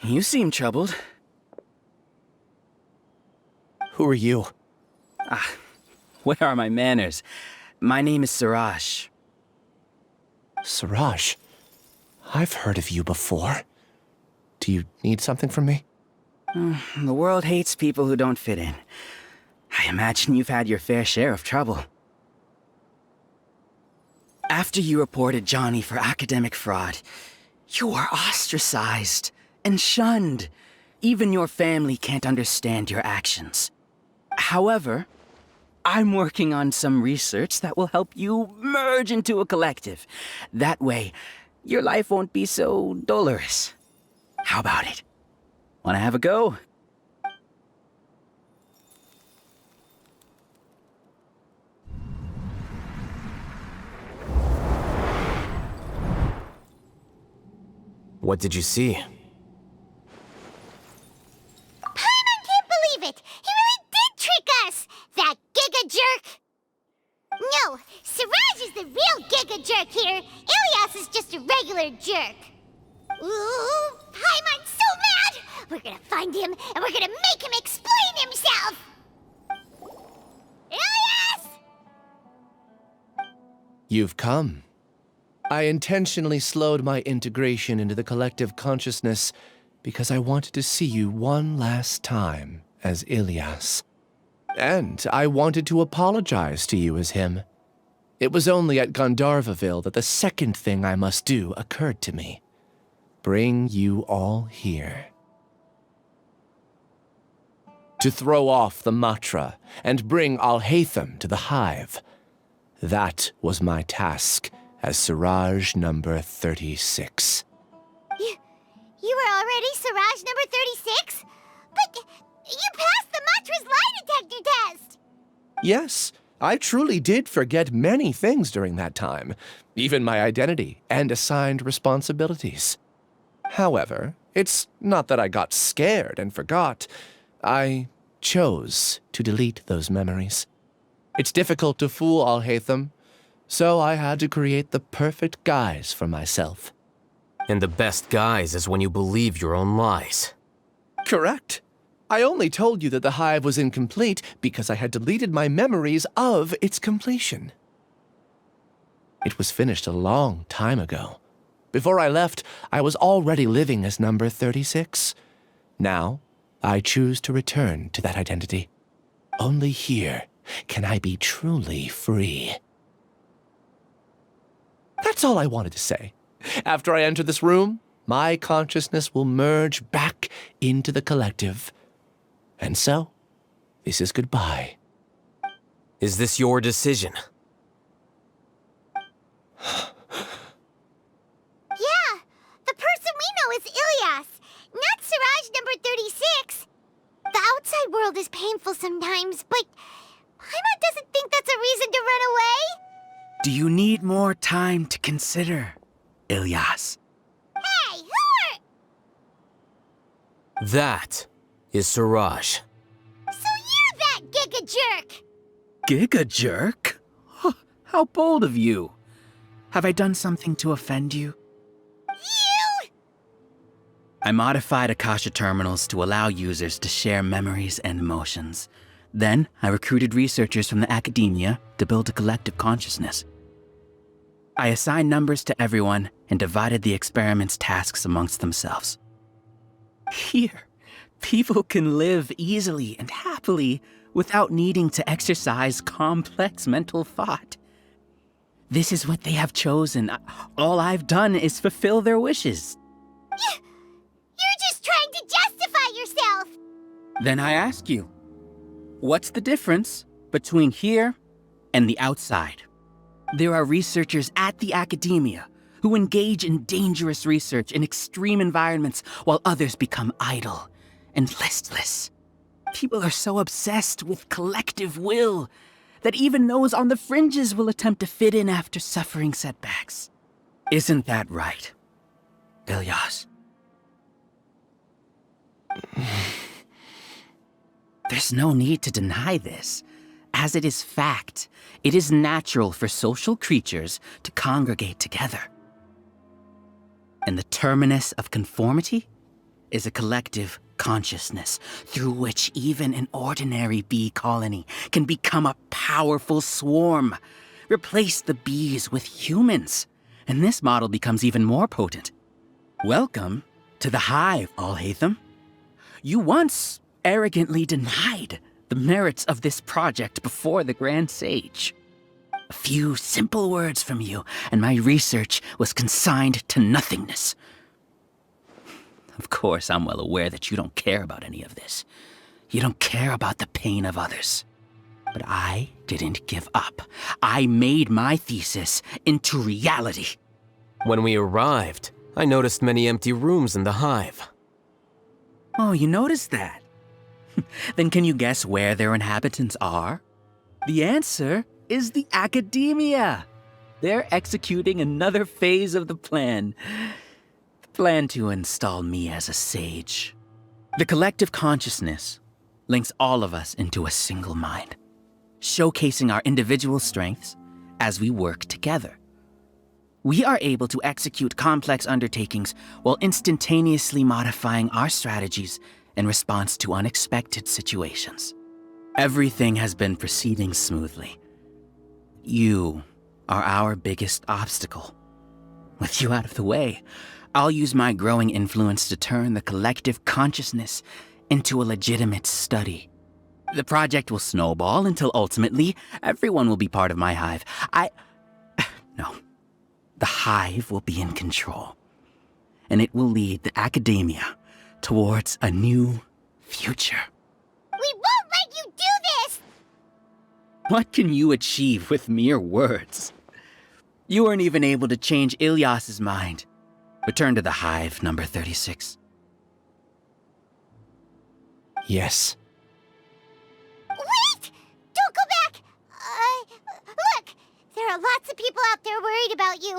You seem troubled.
Who are you?
Where are my manners? My name is Siraj.
Siraj? I've heard of you before. Do you need something from me?
The world hates people who don't fit in. I imagine you've had your fair share of trouble. After you reported Johnny for academic fraud, you were ostracized and shunned. Even your family can't understand your actions. However, I'm working on some research that will help you merge into a collective. That way, your life won't be so dolorous. How about it? Wanna have a go?
What did you see?
Paimon can't believe it! He really did trick us! That giga jerk! No, Siraj is the real giga jerk here. Ilias is just a regular jerk. Ooh, Paimon's so mad! We're gonna find him and we're gonna make him explain himself! Ilias!
You've come. I intentionally slowed my integration into the collective consciousness because I wanted to see you one last time as Ilias. And I wanted to apologize to you as him. It was only at Gandharvaville that the second thing I must do occurred to me. Bring you all here. To throw off the Matra and bring Alhaitham to the hive. That was my task as Siraj number 36.
You were already Siraj number 36? But you passed the Matra's lie detector test!
Yes, I truly did forget many things during that time, even my identity and assigned responsibilities. However, it's not that I got scared and forgot. I chose to delete those memories. It's difficult to fool Alhaitham, so I had to create the perfect guise for myself.
And the best guise is when you believe your own lies.
Correct. I only told you that the hive was incomplete because I had deleted my memories of its completion. It was finished a long time ago. Before I left, I was already living as number 36. Now, I choose to return to that identity. Only here can I be truly free. That's all I wanted to say. After I enter this room, my consciousness will merge back into the collective. And so, this is goodbye.
Is this your decision?
Yeah, the person we know is Ilias, not Siraj number 36. The outside world is painful sometimes, but Paimon doesn't think that's a reason to run away.
Do you need more time to consider, Ilias?
Hey, who are...
That is Siraj.
So you're that giga jerk!
Giga jerk? How bold of you. Have I done something to offend you?
You!
I modified Akasha terminals to allow users to share memories and emotions. Then, I recruited researchers from the academia to build a collective consciousness. I assigned numbers to everyone and divided the experiment's tasks amongst themselves. Here, people can live easily and happily without needing to exercise complex mental thought. This is what they have chosen. All I've done is fulfill their wishes.
You're just trying to justify yourself!
Then I ask you, what's the difference between here and the outside? There are researchers at the academia who engage in dangerous research in extreme environments while others become idle and listless. People are so obsessed with collective will that even those on the fringes will attempt to fit in after suffering setbacks. Isn't that right, Ilyas? There's no need to deny this, as it is fact. It is natural for social creatures to congregate together. And the terminus of conformity is a collective consciousness through which even an ordinary bee colony can become a powerful swarm. Replace the bees with humans, and this model becomes even more potent. Welcome to the hive, Alhaitham. You once arrogantly denied the merits of this project before the Grand Sage. A few simple words from you, and my research was consigned to nothingness. Of course, I'm well aware that you don't care about any of this. You don't care about the pain of others. But I didn't give up. I made my thesis into reality.
When we arrived, I noticed many empty rooms in the hive.
Oh, you noticed that? Then can you guess where their inhabitants are? The answer is the academia. They're executing another phase of the plan. The plan to install me as a sage. The collective consciousness links all of us into a single mind, showcasing our individual strengths as we work together. We are able to execute complex undertakings while instantaneously modifying our strategies in response to unexpected situations. Everything has been proceeding smoothly. You are our biggest obstacle. With you out of the way, I'll use my growing influence to turn the collective consciousness into a legitimate study. The project will snowball until ultimately everyone will be part of my hive. No. The hive will be in control, and it will lead the academia towards a new future.
We won't let you do this!
What can you achieve with mere words? You weren't even able to change Ilyas's mind. Return to the hive, number 36.
Yes.
Wait! Don't go back! Look! There are lots of people out there worried about you.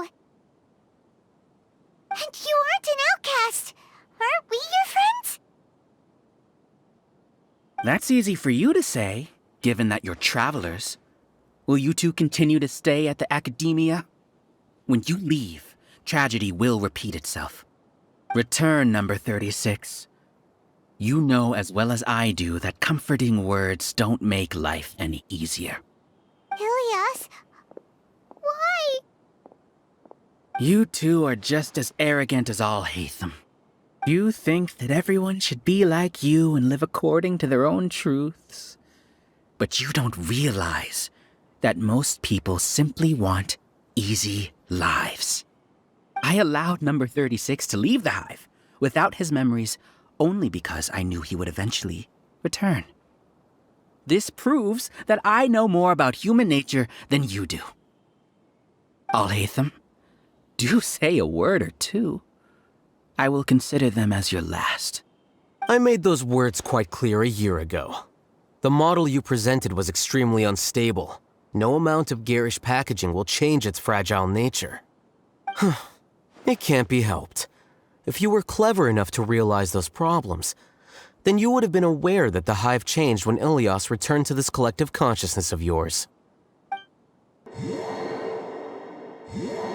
And you aren't an outcast. Aren't we your friends?
That's easy for you to say, given that you're travelers. Will you two continue to stay at the academia? When you leave, tragedy will repeat itself. Return, number 36. You know as well as I do that comforting words don't make life any easier.
Ilyas, why?
You two are just as arrogant as Alhaitham. You think that everyone should be like you and live according to their own truths. But you don't realize that most people simply want easy lives. I allowed number 36 to leave the hive without his memories only because I knew he would eventually return. This proves that I know more about human nature than you do. Alhaitham, do say a word or two. I will consider them as your last.
I made those words quite clear a year ago. The model you presented was extremely unstable. No amount of garish packaging will change its fragile nature. It can't be helped. If you were clever enough to realize those problems, then you would have been aware that the hive changed when Ilyas returned to this collective consciousness of yours.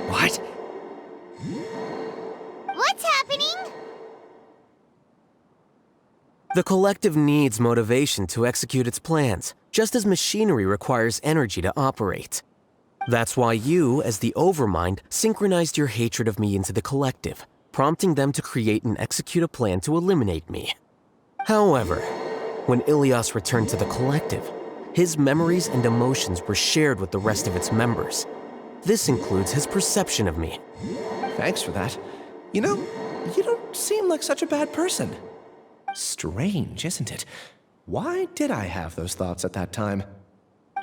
What?
What's happening?
The collective needs motivation to execute its plans, just as machinery requires energy to operate. That's why you, as the Overmind, synchronized your hatred of me into the collective, prompting them to create and execute a plan to eliminate me. However, when Ilyas returned to the collective, his memories and emotions were shared with the rest of its members. This includes his perception of me.
Thanks for that. You know, you don't seem like such a bad person. Strange, isn't it? Why did I have those thoughts at that time?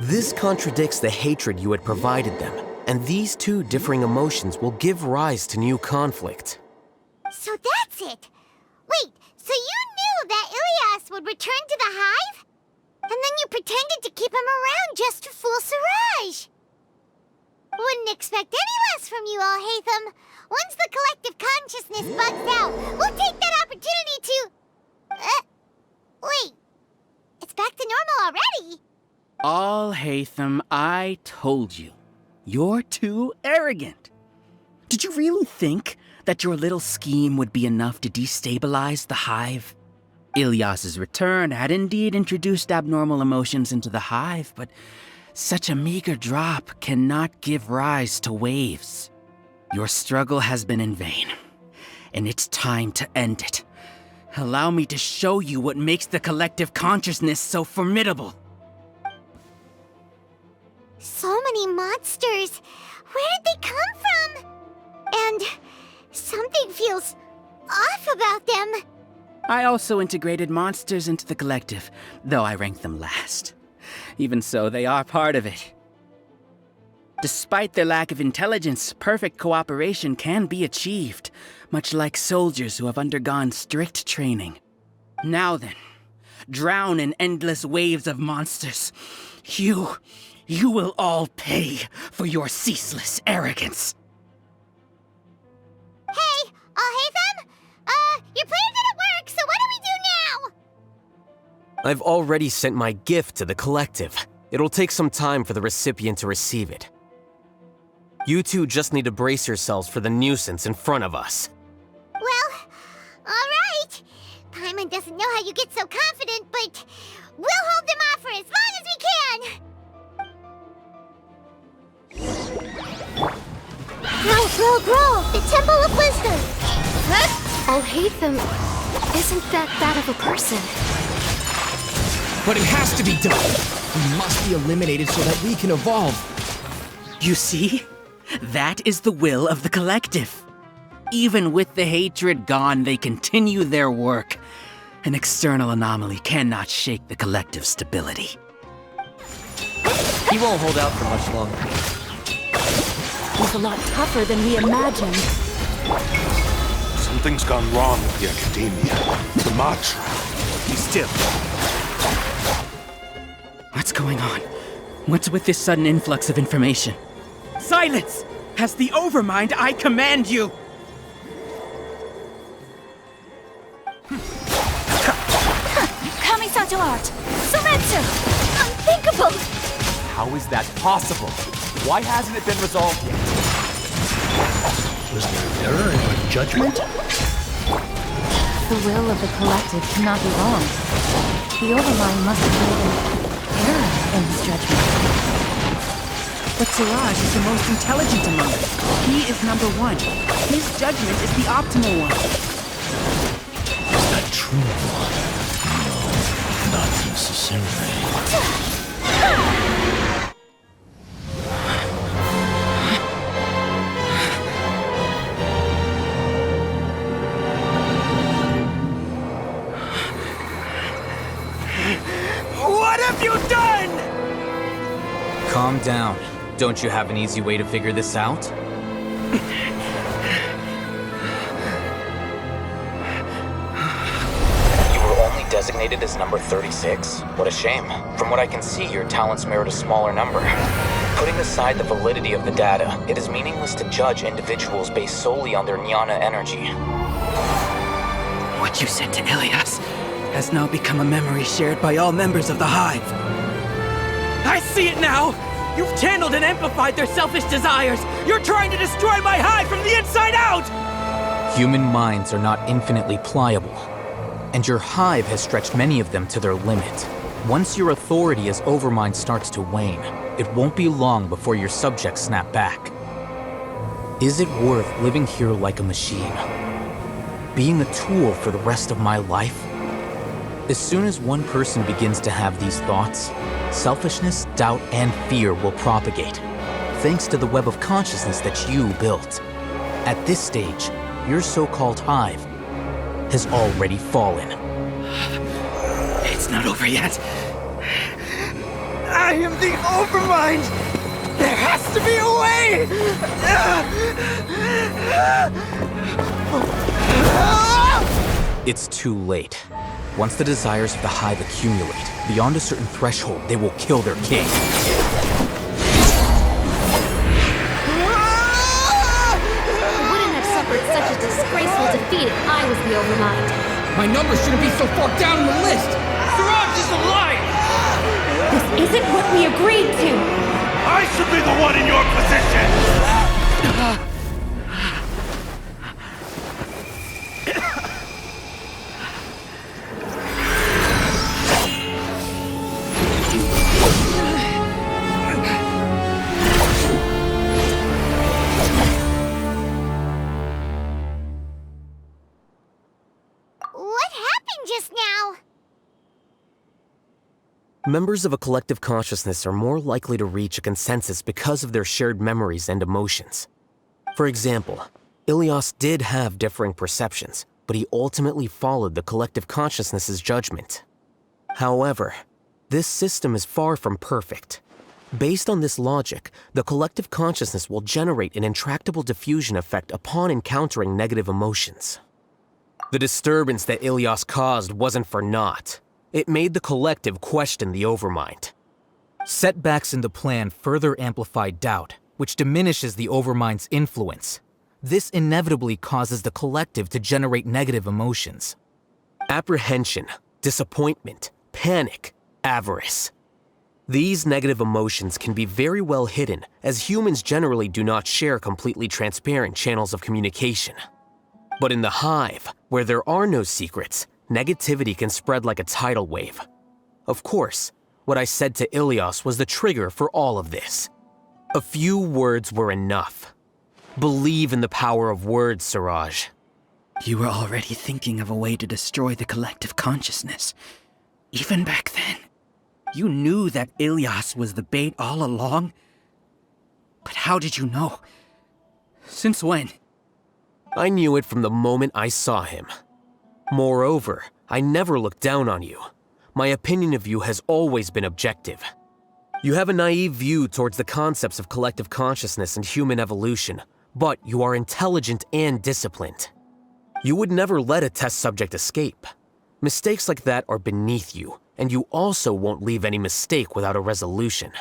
This contradicts the hatred you had provided them, and these two differing emotions will give rise to new conflict.
So that's it. Wait, so you knew that Ilyas would return to the hive? And then you pretended to keep him around just to fool Siraj. Wouldn't expect any less from you, Alhaitham. Once the collective consciousness bugs out, we'll take that opportunity to... wait. It's back to normal already.
Alhaitham, I told you. You're too arrogant. Did you really think that your little scheme would be enough to destabilize the hive? Ilyas's return had indeed introduced abnormal emotions into the hive, but such a meager drop cannot give rise to waves. Your struggle has been in vain, and it's time to end it. Allow me to show you what makes the collective consciousness so formidable.
So many monsters. Where did they come from? And something feels off about them.
I also integrated monsters into the collective, though I ranked them last. Even so, they are part of it. Despite their lack of intelligence, perfect cooperation can be achieved, much like soldiers who have undergone strict training. Now then, drown in endless waves of monsters. You will all pay for your ceaseless arrogance.
Hey, Alhaitham! Your plan didn't work, so what do we do now?
I've already sent my gift to the collective. It'll take some time for the recipient to receive it. You two just need to brace yourselves for the nuisance in front of us.
Well, alright. Paimon doesn't know how you get so confident, but we'll hold them off for as long as we can! Grow! The Temple of Wisdom!
Alhaitham isn't that bad of a person.
But it has to be done. We must be eliminated so that we can evolve.
You see? That is the will of the collective. Even with the hatred gone, they continue their work. An external anomaly cannot shake the collective's stability.
He won't hold out for much longer.
He's a lot tougher than we imagined.
Something's gone wrong with the Academia. The Matra.
Be still.
What's going on? What's with this sudden influx of information? Silence! As the Overmind, I command you!
Kamisato art! Sumetsu! Unthinkable!
How is that possible? Why hasn't it been resolved yet?
Was there an error in our judgment?
The will of the collective cannot be wrong. The Overmind must have made an error in his judgment.
But Siraj is the most intelligent among us. He is number one. His judgment is the optimal one.
Is that true? No, not necessarily.
What have you done?
Calm down. Don't you have an easy way to figure this out? You were only designated as number 36? What a shame. From what I can see, your talents merit a smaller number. Putting aside the validity of the data, it is meaningless to judge individuals based solely on their jnana energy.
What you said to Ilyas has now become a memory shared by all members of the Hive. I see it now! You've channeled and amplified their selfish desires! You're trying to destroy my Hive from the inside out!
Human minds are not infinitely pliable, and your Hive has stretched many of them to their limit. Once your authority as Overmind starts to wane, it won't be long before your subjects snap back. Is it worth living here like a machine? Being a tool for the rest of my life? As soon as one person begins to have these thoughts, selfishness, doubt, and fear will propagate, thanks to the web of consciousness that you built. At this stage, your so-called Hive has already fallen.
It's not over yet. I am the Overmind! There has to be a way!
It's too late. Once the desires of the Hive accumulate, beyond a certain threshold, they will kill their king.
I wouldn't have suffered such a disgraceful defeat if I was the Overmind.
My numbers shouldn't be so far down the list! Siraj is alive!
This isn't what we agreed to!
I should be the one in your position!
What happened just now?
Members of a collective consciousness are more likely to reach a consensus because of their shared memories and emotions. For example, Ilias did have differing perceptions, but he ultimately followed the collective consciousness's judgment. However, this system is far from perfect. Based on this logic, the collective consciousness will generate an intractable diffusion effect upon encountering negative emotions. The disturbance that Ilias caused wasn't for naught. It made the collective question the Overmind.
Setbacks in the plan further amplify doubt, which diminishes the Overmind's influence. This inevitably causes the collective to generate negative emotions.
Apprehension, disappointment, panic, avarice. These negative emotions can be very well hidden, as humans generally do not share completely transparent channels of communication. But in the Hive, where there are no secrets, negativity can spread like a tidal wave. Of course, what I said to Ilias was the trigger for all of this. A few words were enough. Believe in the power of words, Siraj.
You were already thinking of a way to destroy the collective consciousness. Even back then. You knew that Ilias was the bait all along. But how did you know? Since when?
I knew it from the moment I saw him. Moreover, I never looked down on you. My opinion of you has always been objective. You have a naive view towards the concepts of collective consciousness and human evolution, but you are intelligent and disciplined. You would never let a test subject escape. Mistakes like that are beneath you, and you also won't leave any mistake without a resolution.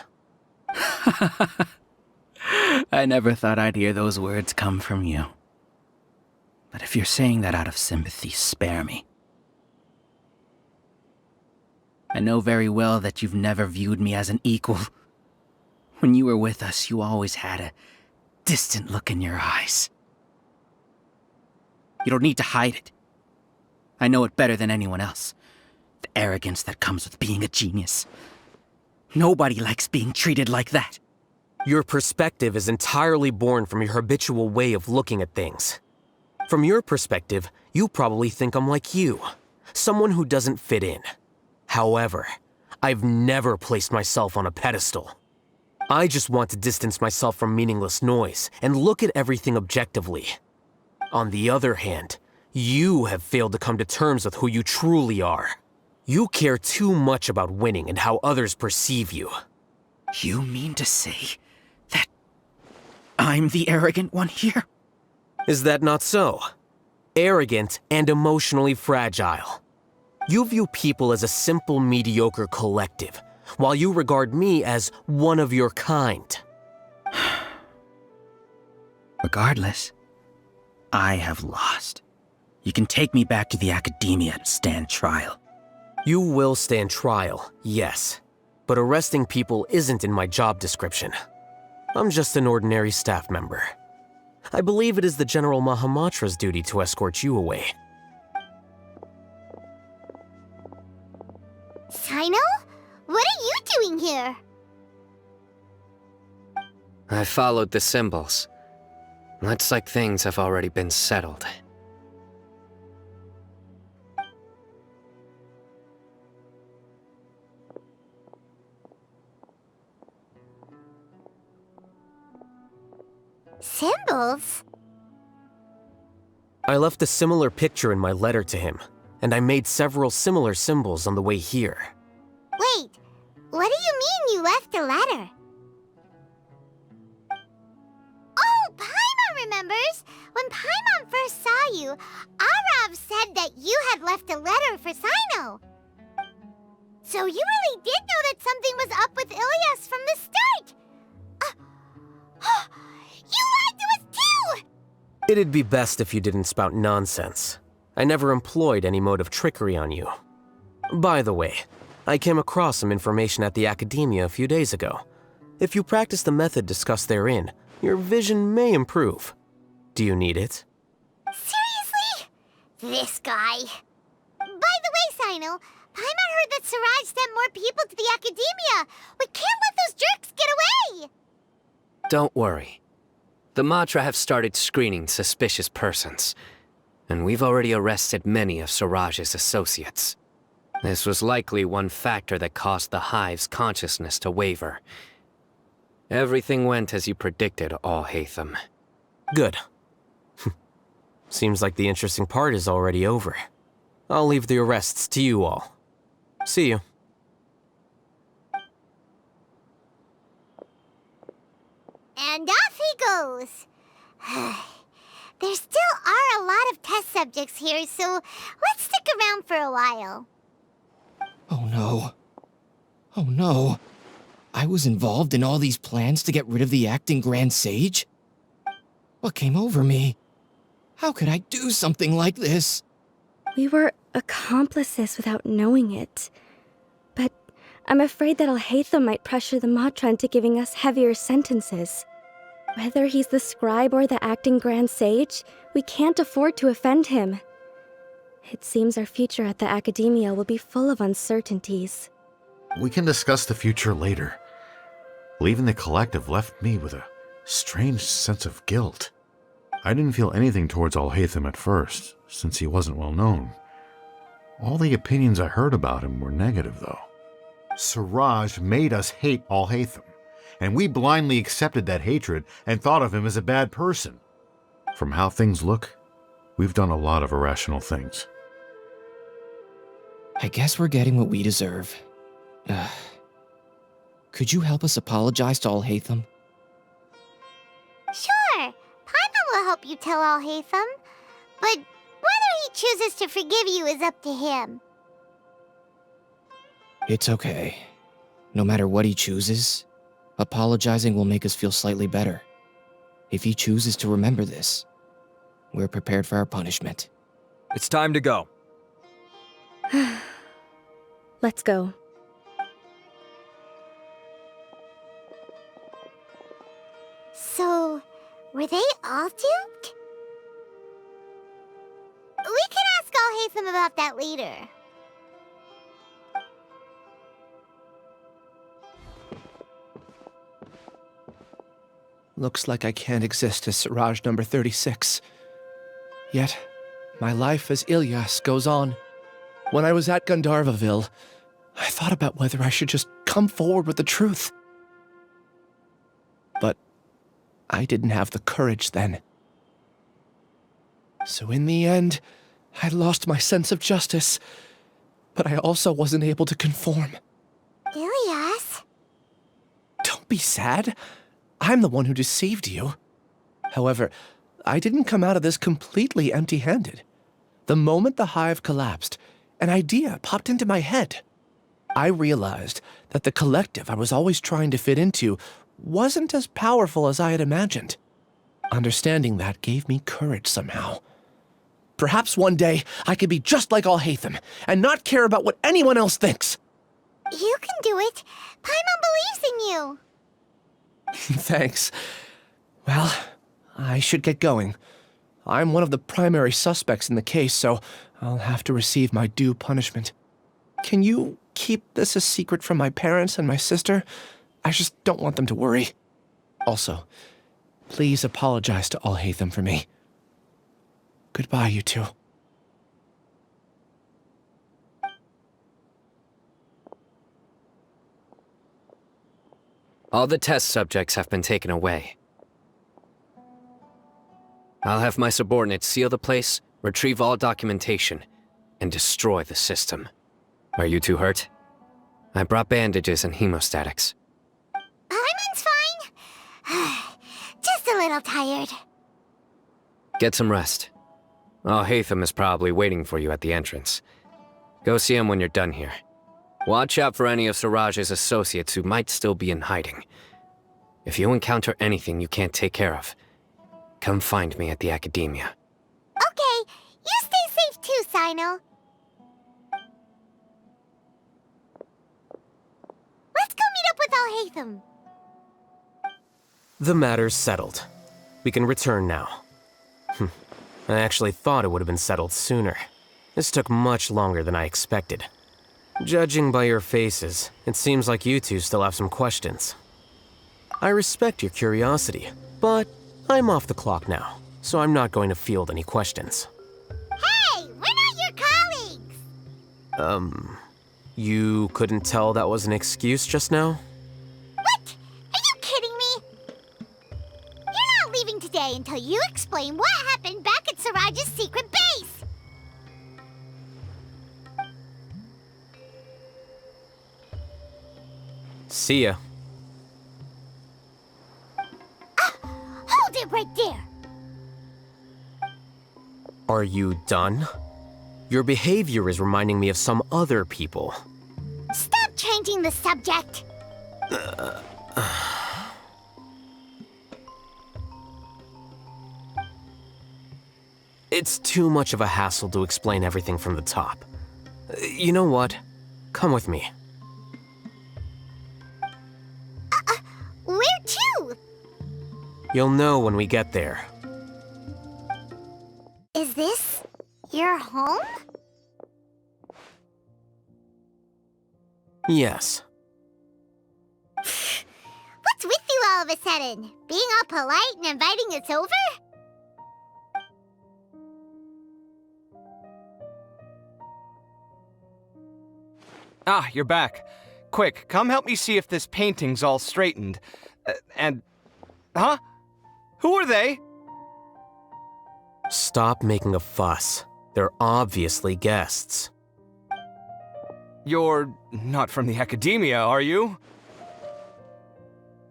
I never thought I'd hear those words come from you. But if you're saying that out of sympathy, spare me. I know very well that you've never viewed me as an equal. When you were with us, you always had a distant look in your eyes. You don't need to hide it. I know it better than anyone else. The arrogance that comes with being a genius. Nobody likes being treated like that.
Your perspective is entirely born from your habitual way of looking at things. From your perspective, you probably think I'm like you, someone who doesn't fit in. However, I've never placed myself on a pedestal. I just want to distance myself from meaningless noise and look at everything objectively. On the other hand, you have failed to come to terms with who you truly are. You care too much about winning and how others perceive you.
You mean to say that I'm the arrogant one here?
Is that not so? Arrogant and emotionally fragile. You view people as a simple, mediocre collective, while you regard me as one of your kind.
Regardless, I have lost. You can take me back to the academia and stand trial.
You will stand trial, yes. But arresting people isn't in my job description. I'm just an ordinary staff member. I believe it is the General Mahamatra's duty to escort you away.
Sino? What are you doing here?
I followed the symbols. Looks like things have already been settled.
Symbols?
I left a similar picture in my letter to him, and I made several similar symbols on the way here.
Wait, what do you mean you left a letter? Oh, Paimon remembers. When Paimon first saw you, Arav said that you had left a letter for Sino. So you really did know that something was up with Ilias from the start. You lied to us too!
It'd be best if you didn't spout nonsense. I never employed any mode of trickery on you. By the way, I came across some information at the Academia a few days ago. If you practice the method discussed therein, your vision may improve. Do you need it?
Seriously? This guy. By the way, Sino, Paimon heard that Siraj sent more people to the Academia. We can't let those jerks get away!
Don't worry. The Matra have started screening suspicious persons, and we've already arrested many of Siraj's associates. This was likely one factor that caused the Hive's consciousness to waver. Everything went as you predicted, Alhaitham.
Good. Seems like the interesting part is already over. I'll leave the arrests to you all. See you.
And off he goes. There still are a lot of test subjects here, so let's stick around for a while.
Oh no. Oh no. I was involved in all these plans to get rid of the acting Grand Sage? What came over me? How could I do something like this?
We were accomplices without knowing it. But I'm afraid that Alhaitham might pressure the Matra into giving us heavier sentences. Whether he's the scribe or the acting Grand Sage, we can't afford to offend him. It seems our future at the Academia will be full of uncertainties.
We can discuss the future later. Leaving the collective left me with a strange sense of guilt. I didn't feel anything towards Alhaitham at first, since he wasn't well known. All the opinions I heard about him were negative, though. Siraj made us hate Alhaitham, and we blindly accepted that hatred and thought of him as a bad person. From how things look, we've done a lot of irrational things.
I guess we're getting what we deserve. Could you help us apologize to Alhaitham?
Sure, Paimon will help you tell Alhaitham. But whether he chooses to forgive you is up to him.
It's okay. No matter what he chooses, apologizing will make us feel slightly better. If he chooses to remember this, we're prepared for our punishment.
It's time to go.
Let's go.
So, were they all duped? We can ask Alhaitham about that later.
Looks like I can't exist as Siraj number 36. Yet, my life as Ilyas goes on. When I was at Gandharvaville, I thought about whether I should just come forward with the truth. But I didn't have the courage then. So in the end, I lost my sense of justice, but I also wasn't able to conform.
Ilyas?
Don't be sad. I'm the one who deceived you. However, I didn't come out of this completely empty-handed. The moment the hive collapsed, an idea popped into my head. I realized that the collective I was always trying to fit into wasn't as powerful as I had imagined. Understanding that gave me courage somehow. Perhaps one day I could be just like Alhaitham and not care about what anyone else thinks.
You can do it. Paimon believes in you.
Thanks. Well, I should get going. I'm one of the primary suspects in the case, so I'll have to receive my due punishment. Can you keep this a secret from my parents and my sister? I just don't want them to worry. Also, please apologize to Alhaitham for me. Goodbye, you two.
All the test subjects have been taken away. I'll have my subordinates seal the place, retrieve all documentation, and destroy the system. Are you two hurt? I brought bandages and hemostatics.
Paimon's fine. Just a little tired.
Get some rest. Alhaitham is probably waiting for you at the entrance. Go see him when you're done here. Watch out for any of Siraj's associates who might still be in hiding. If you encounter anything you can't take care of, come find me at the Academia.
Okay, you stay safe too, Sino. Let's go meet up with Alhaitham.
The matter's settled. We can return now. I actually thought it would have been settled sooner. This took much longer than I expected. Judging by your faces, it seems like you two still have some questions. I respect your curiosity, but I'm off the clock now, so I'm not going to field any questions.
Hey, we're not your colleagues!
You couldn't tell that was an excuse just now?
What? Are you kidding me? You're not leaving today until you explain what happened back at Siraj's secret base!
See ya.
Hold it right there!
Are you done? Your behavior is reminding me of some other people.
Stop changing the subject!
It's too much of a hassle to explain everything from the top. You know what? Come with me.
Where to?
You'll know when we get there.
Is this your home?
Yes.
What's with you all of a sudden? Being all polite and inviting us over?
Ah, you're back. Quick, come help me see if this painting's all straightened. Huh? Who are they?
Stop making a fuss. They're obviously guests.
You're not from the Academia, are you?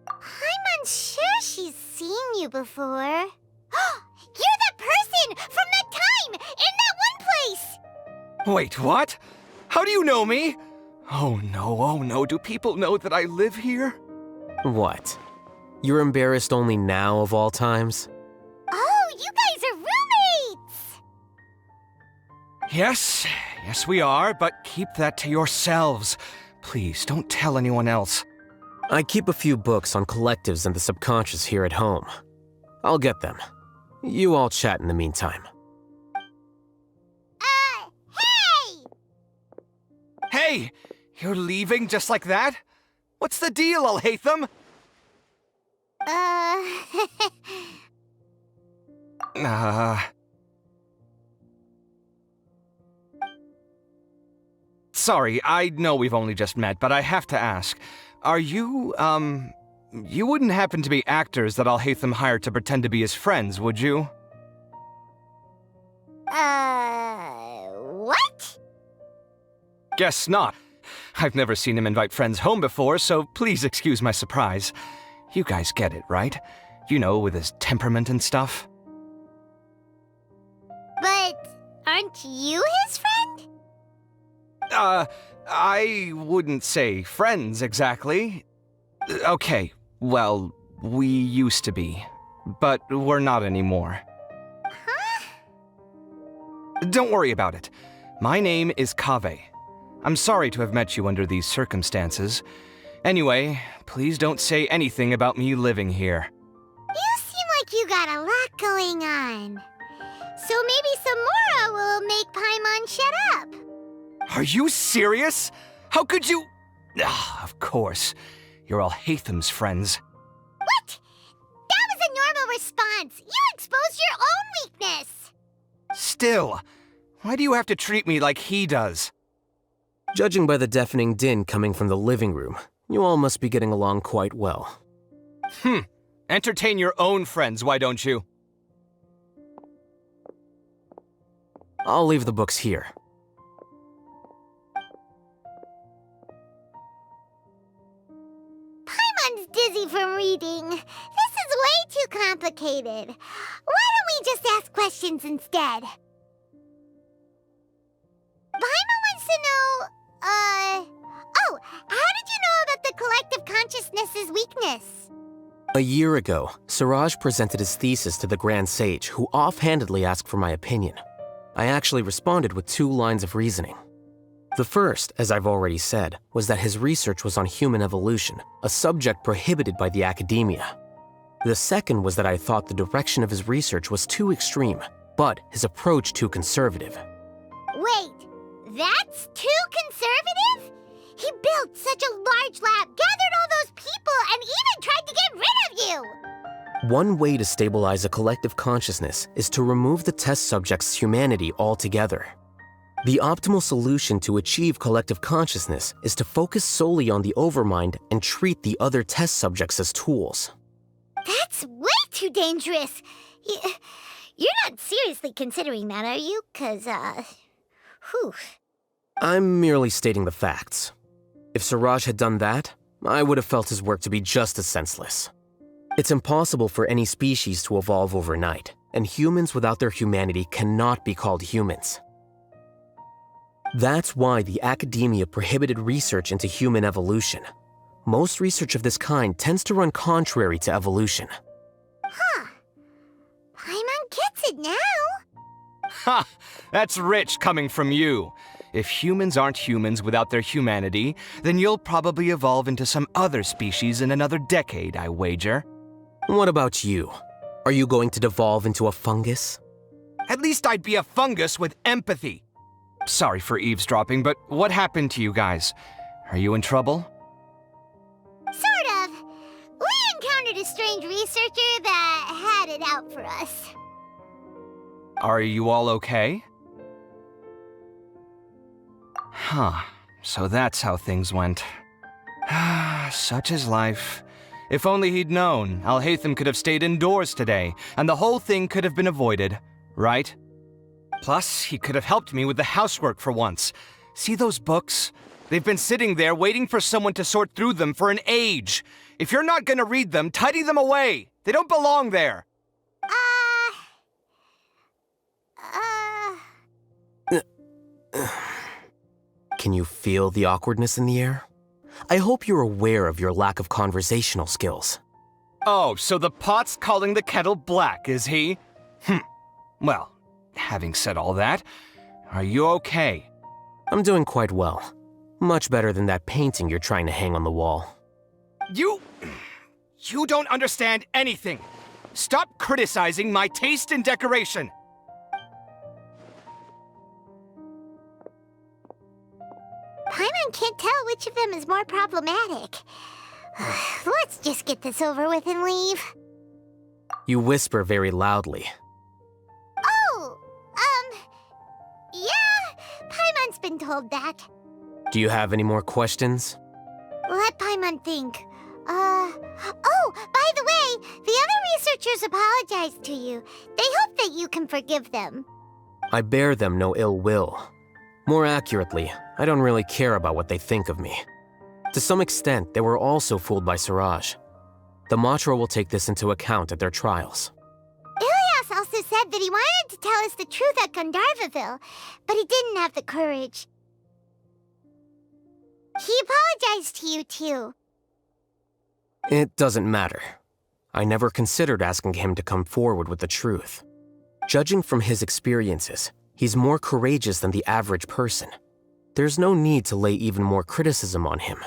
I'm unsure she's seen you before. You're that person from that time in that one place!
Wait, what? How do you know me? Oh no, do people know that I live here?
What? You're embarrassed only now of all times?
Oh, you guys are roommates!
Yes, we are, but keep that to yourselves. Please, don't tell anyone else.
I keep a few books on collectives and the subconscious here at home. I'll get them. You all chat in the meantime.
Hey!
Hey! You're leaving just like that? What's the deal, Alhaitham? Sorry, I know we've only just met, but I have to ask. Are you, you wouldn't happen to be actors that Alhaitham hired to pretend to be his friends, would you?
What?
Guess not. I've never seen him invite friends home before, so please excuse my surprise. You guys get it, right? You know, with his temperament and stuff.
But aren't you his friend?
I wouldn't say friends exactly. Okay, well, we used to be, but we're not anymore.
Huh?
Don't worry about it. My name is Kaveh. I'm sorry to have met you under these circumstances. Anyway, please don't say anything about me living here.
You seem like you got a lot going on. So maybe Samora will make Paimon shut up.
Are you serious? How could you? Of course. You're Alhaitham's friends.
What? That was a normal response. You exposed your own weakness.
Still, why do you have to treat me like he does?
Judging by the deafening din coming from the living room, you all must be getting along quite well.
Entertain your own friends, why don't you?
I'll leave the books here.
Paimon's dizzy from reading. This is way too complicated. Why don't we me just ask questions instead? Paimon wants to know, oh, how did you know about the collective consciousness's weakness?
A year ago, Siraj presented his thesis to the Grand Sage, who offhandedly asked for my opinion. I actually responded with 2 lines of reasoning. The first, as I've already said, was that his research was on human evolution, a subject prohibited by the academia. The second was that I thought the direction of his research was too extreme, but his approach too conservative.
Wait, that's too conservative? He built such a large lab, gathered all those people, and even tried to get rid of you!
One way to stabilize a collective consciousness is to remove the test subject's humanity altogether. The optimal solution to achieve collective consciousness is to focus solely on the overmind and treat the other test subjects as tools.
That's way too dangerous. You're not seriously considering that, are you? 'Cause, whew.
I'm merely stating the facts. If Siraj had done that, I would have felt his work to be just as senseless. It's impossible for any species to evolve overnight, and humans without their humanity cannot be called humans. That's why the academia prohibited research into human evolution. Most research of this kind tends to run contrary to evolution.
Huh. Paimon gets it now.
Ha! That's rich coming from you. If humans aren't humans without their humanity, then you'll probably evolve into some other species in another decade, I wager.
What about you? Are you going to devolve into a fungus?
At least I'd be a fungus with empathy. Sorry for eavesdropping, but what happened to you guys? Are you in trouble?
Sort of. We encountered a strange researcher that had it out for us.
Are you all okay? Huh. So that's how things went. Such is life. If only he'd known, Alhaitham could have stayed indoors today, and the whole thing could have been avoided, right? Plus, he could have helped me with the housework for once. See those books? They've been sitting there waiting for someone to sort through them for an age. If you're not gonna read them, tidy them away. They don't belong there.
Can you feel the awkwardness in the air? I hope you're aware of your lack of conversational skills.
Oh, so the pot's calling the kettle black, is he? Well, having said all that, are you okay?
I'm doing quite well. Much better than that painting you're trying to hang on the wall.
You don't understand anything. Stop criticizing my taste in decoration.
Paimon can't tell which of them is more problematic. Let's just get this over with and leave.
You whisper very loudly.
Oh, yeah, Paimon's been told that.
Do you have any more questions?
Let Paimon think. Oh, by the way, the other researchers apologized to you. They hope that you can forgive them.
I bear them no ill will. More accurately, I don't really care about what they think of me. To some extent, they were also fooled by Siraj. The Matra will take this into account at their trials.
Ilias also said that he wanted to tell us the truth at Gandharvaville, but he didn't have the courage. He apologized to you, too.
It doesn't matter. I never considered asking him to come forward with the truth. Judging from his experiences, he's more courageous than the average person. There's no need to lay even more criticism on him.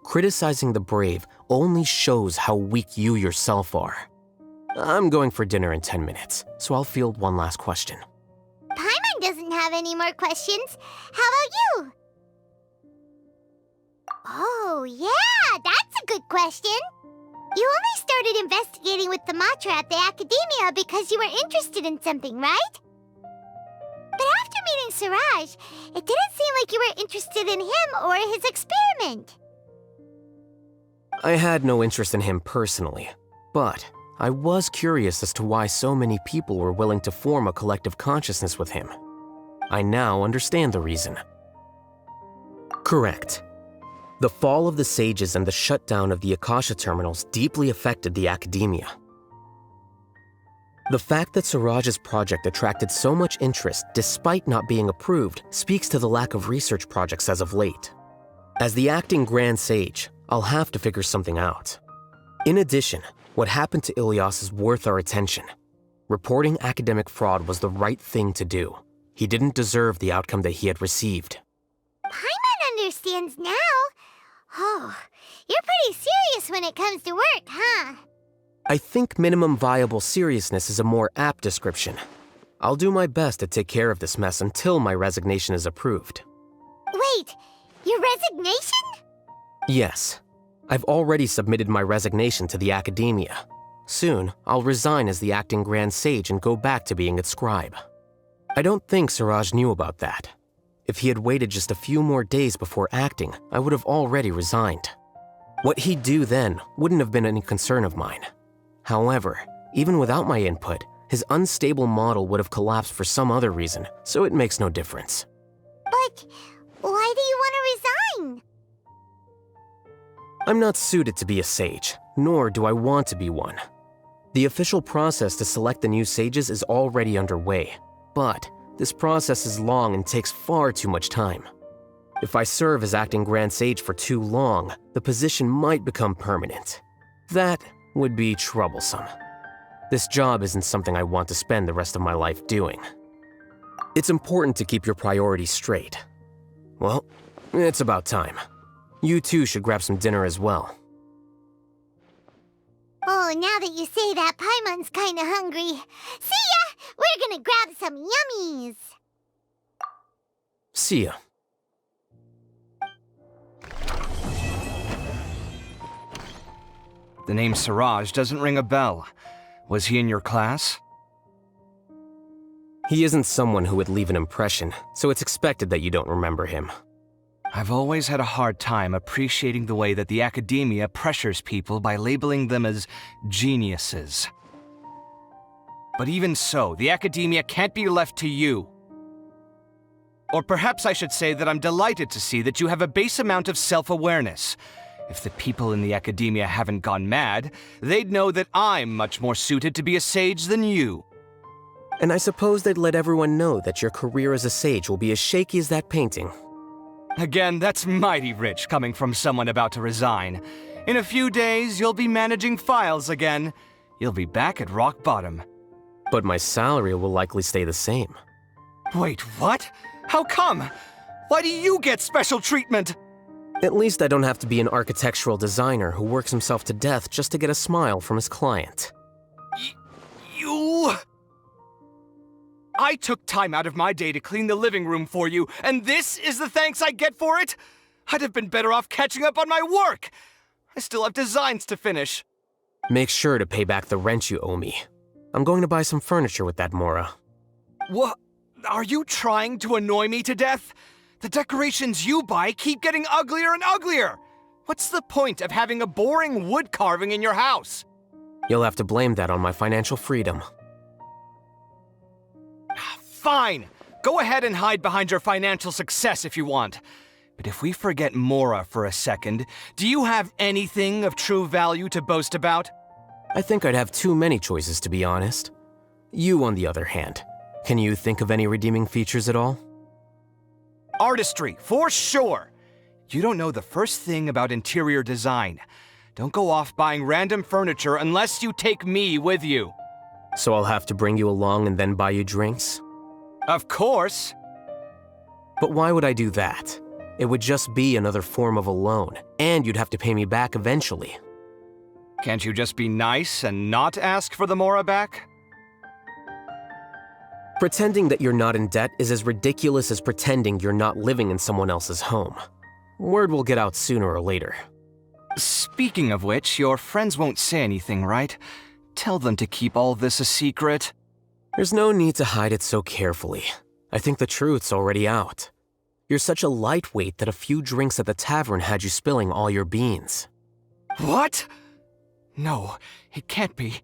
Criticizing the brave only shows how weak you yourself are. I'm going for dinner in 10 minutes, so I'll field one last question.
Paimon doesn't have any more questions. How about you? Oh, yeah, that's a good question. You only started investigating with the Matra at the Academia because you were interested in something, right? But after meeting Siraj, it didn't seem like you were interested in him or his experiment.
I had no interest in him personally, but I was curious as to why so many people were willing to form a collective consciousness with him. I now understand the reason. Correct. The fall of the sages and the shutdown of the Akasha terminals deeply affected the academia. The fact that Siraj's project attracted so much interest despite not being approved speaks to the lack of research projects as of late. As the acting Grand Sage, I'll have to figure something out. In addition, what happened to Ilias is worth our attention. Reporting academic fraud was the right thing to do. He didn't deserve the outcome that he had received.
Paimon understands now. Oh, you're pretty serious when it comes to work, huh?
I think minimum viable seriousness is a more apt description. I'll do my best to take care of this mess until my resignation is approved.
Wait, your resignation?
Yes. I've already submitted my resignation to the Academia. Soon, I'll resign as the acting Grand Sage and go back to being its scribe. I don't think Siraj knew about that. If he had waited just a few more days before acting, I would have already resigned. What he'd do then wouldn't have been any concern of mine. However, even without my input, his unstable model would have collapsed for some other reason, so it makes no difference.
But why do you want to resign?
I'm not suited to be a sage, nor do I want to be one. The official process to select the new sages is already underway, but this process is long and takes far too much time. If I serve as acting Grand Sage for too long, the position might become permanent. That would be troublesome. This job isn't something I want to spend the rest of my life doing. It's important to keep your priorities straight. Well, it's about time. You two should grab some dinner as well.
Oh, now that you say that, Paimon's kinda hungry. See ya! We're gonna grab some yummies!
See ya.
The name Siraj doesn't ring a bell. Was he in your class?
He isn't someone who would leave an impression, so it's expected that you don't remember him.
I've always had a hard time appreciating the way that the Academia pressures people by labeling them as geniuses. But even so, the Academia can't be left to you. Or perhaps I should say that I'm delighted to see that you have a base amount of self-awareness. If the people in the Academia haven't gone mad, they'd know that I'm much more suited to be a sage than you.
And I suppose they'd let everyone know that your career as a sage will be as shaky as that painting.
Again, that's mighty rich coming from someone about to resign. In a few days, you'll be managing files again. You'll be back at rock bottom.
But my salary will likely stay the same.
Wait, what? How come? Why do you get special treatment?
At least I don't have to be an architectural designer who works himself to death just to get a smile from his client.
You... I took time out of my day to clean the living room for you, and this is the thanks I get for it? I'd have been better off catching up on my work. I still have designs to finish.
Make sure to pay back the rent you owe me. I'm going to buy some furniture with that Mora.
What? Are you trying to annoy me to death? The decorations you buy keep getting uglier and uglier. What's the point of having a boring wood carving in your house?
You'll have to blame that on my financial freedom.
Fine. Go ahead and hide behind your financial success if you want. But if we forget Mora for a second, do you have anything of true value to boast about?
I think I'd have too many choices, to be honest. You, on the other hand, can you think of any redeeming features at all?
Artistry, for sure. You don't know the first thing about interior design. Don't go off buying random furniture unless you take me with you.
So I'll have to bring you along and then buy you drinks?
Of course.
But why would I do that? It would just be another form of a loan, and you'd have to pay me back eventually.
Can't you just be nice and not ask for the Mora back?
Pretending that you're not in debt is as ridiculous as pretending you're not living in someone else's home. Word will get out sooner or later.
Speaking of which, your friends won't say anything, right? Tell them to keep all this a secret.
There's no need to hide it so carefully. I think the truth's already out. You're such a lightweight that a few drinks at the tavern had you spilling all your beans.
What? No, it can't be.